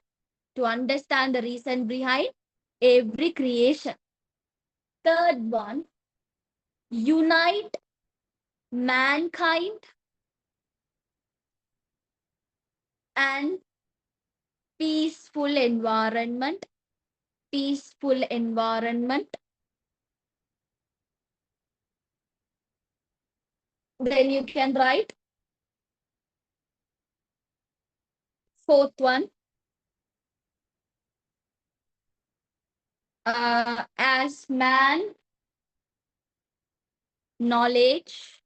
To understand the reason behind every creation. Third one, unite mankind and peaceful environment. Peaceful environment. Then you can write fourth one, as man knowledge,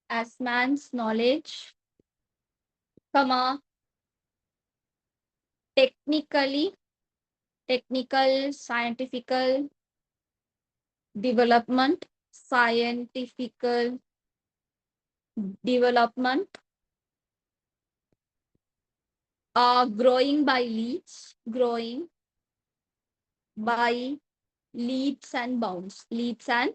as man's knowledge, comma, technically, technical, scientifical development, scientifical development, growing by leaps, growing by leaps and bounds, leaps and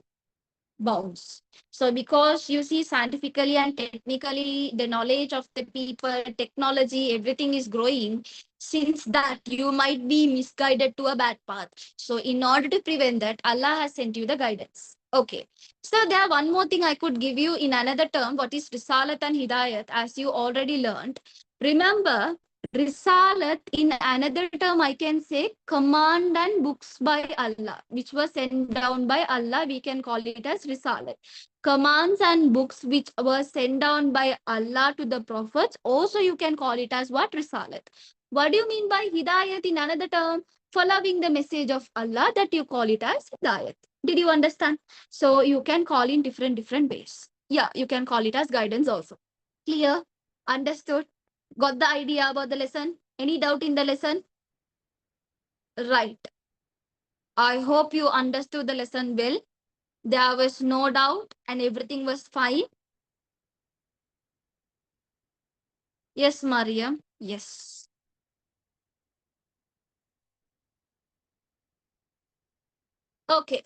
bounds. So because you see, scientifically and technically the knowledge of the people, technology, everything is growing. Since that, you might be misguided to a bad path. So in order to prevent that, Allah has sent you the guidance. Okay. So there one more thing I could give you in another term, what is Risalath and Hidayat, as you already learned. Remember, Risalath, in another term, I can say command and books by Allah, which was sent down by Allah. We can call it as Risalat. Commands and books which were sent down by Allah to the prophets, also you can call it as what? Risalat. What do you mean by Hidayat in another term? Following the message of Allah, that you call it as Hidayat. Did you understand? So you can call in different ways. Yeah, you can call it as guidance also. Clear? Understood? Got the idea about the lesson? Any doubt in the lesson? Right. I hope you understood the lesson well. There was no doubt and everything was fine. Yes, Mariam. Yes. Okay.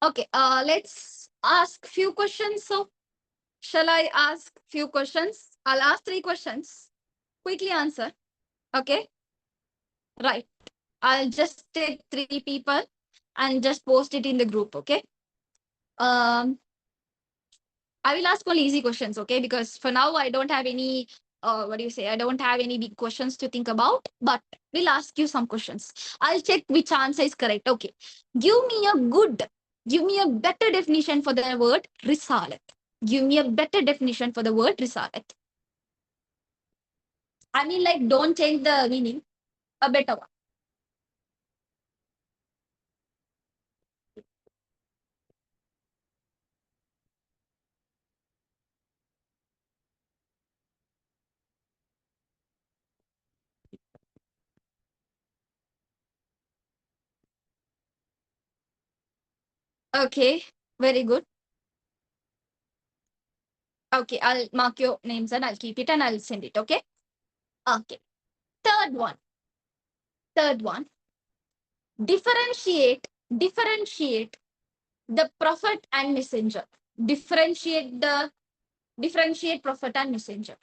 Okay. Let's ask few questions. So, shall I ask few questions? I'll ask 3 questions. Quickly answer. Okay. Right. I'll just take 3 people and just post it in the group. Okay. Um. I will ask only easy questions, okay? Because for now, I don't have any, what do you say? I don't have any big questions to think about, but we'll ask you some questions. I'll check which answer is correct. Okay. Give me a better definition for the word risalat. Give me a better definition for the word risalat. I mean, like, don't change the meaning, a better one. Okay. Very good. Okay. I'll mark your names and I'll keep it and I'll send it. Okay. Okay. Third one. Third one. Differentiate the prophet and messenger. Differentiate prophet and messenger.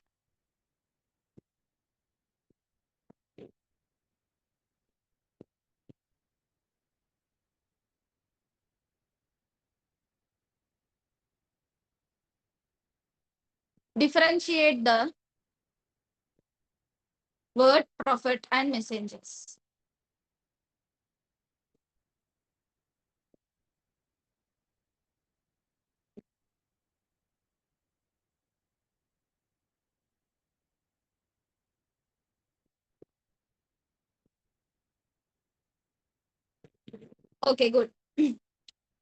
Differentiate the word, prophet, and messengers. Okay, good.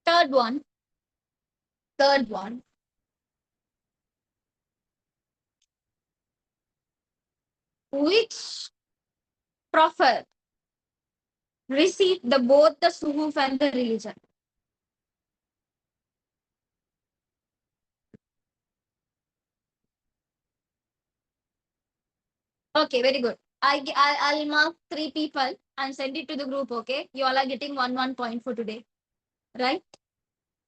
Third one. Third one. Which prophet received the both the suhuf and the religion? Okay, very good. I'll mark three people and send it to the group. Okay, you all are getting one point for today, right?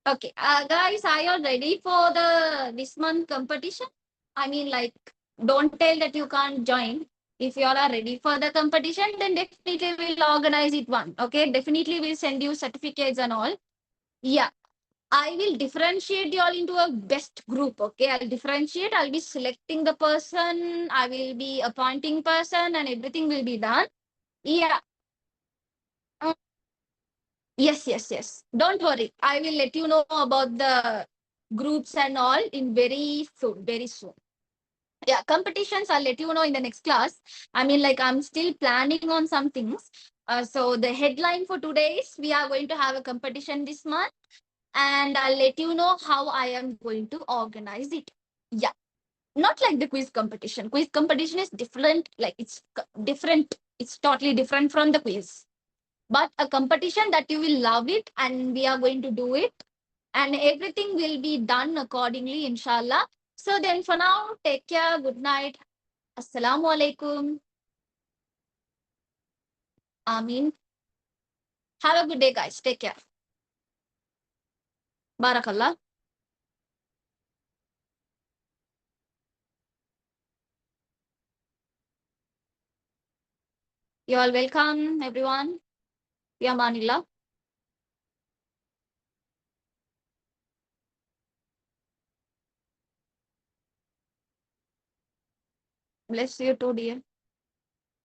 Okay, guys, are you all ready for the this month competition? I mean, like, don't tell that you can't join. If you all are ready for the competition, then definitely we'll organize it one. Okay, definitely we'll send you certificates and all. Yeah, I will differentiate you all into a best group. Okay, I'll differentiate. I'll be selecting the person. I will be appointing person, and everything will be done. Yeah. Uh, yes, yes, yes. Don't worry. I will let you know about the groups and all in very soon. Very soon. Yeah, competitions. I'll let you know in the next class. I mean, like, I'm still planning on some things. So the headline for today is we are going to have a competition this month, and I'll let you know how I am going to organize it. Yeah, not like the quiz competition. Quiz competition is different, like different, it's totally different from the quiz. But a competition that you will love it, and we are going to do it, and everything will be done accordingly, inshallah. So then for now, take care, good night, assalamu alaikum, Amin. Have a good day, guys. Take care. Barakallah. You all welcome, everyone. Ya Manila. Bless you too, dear.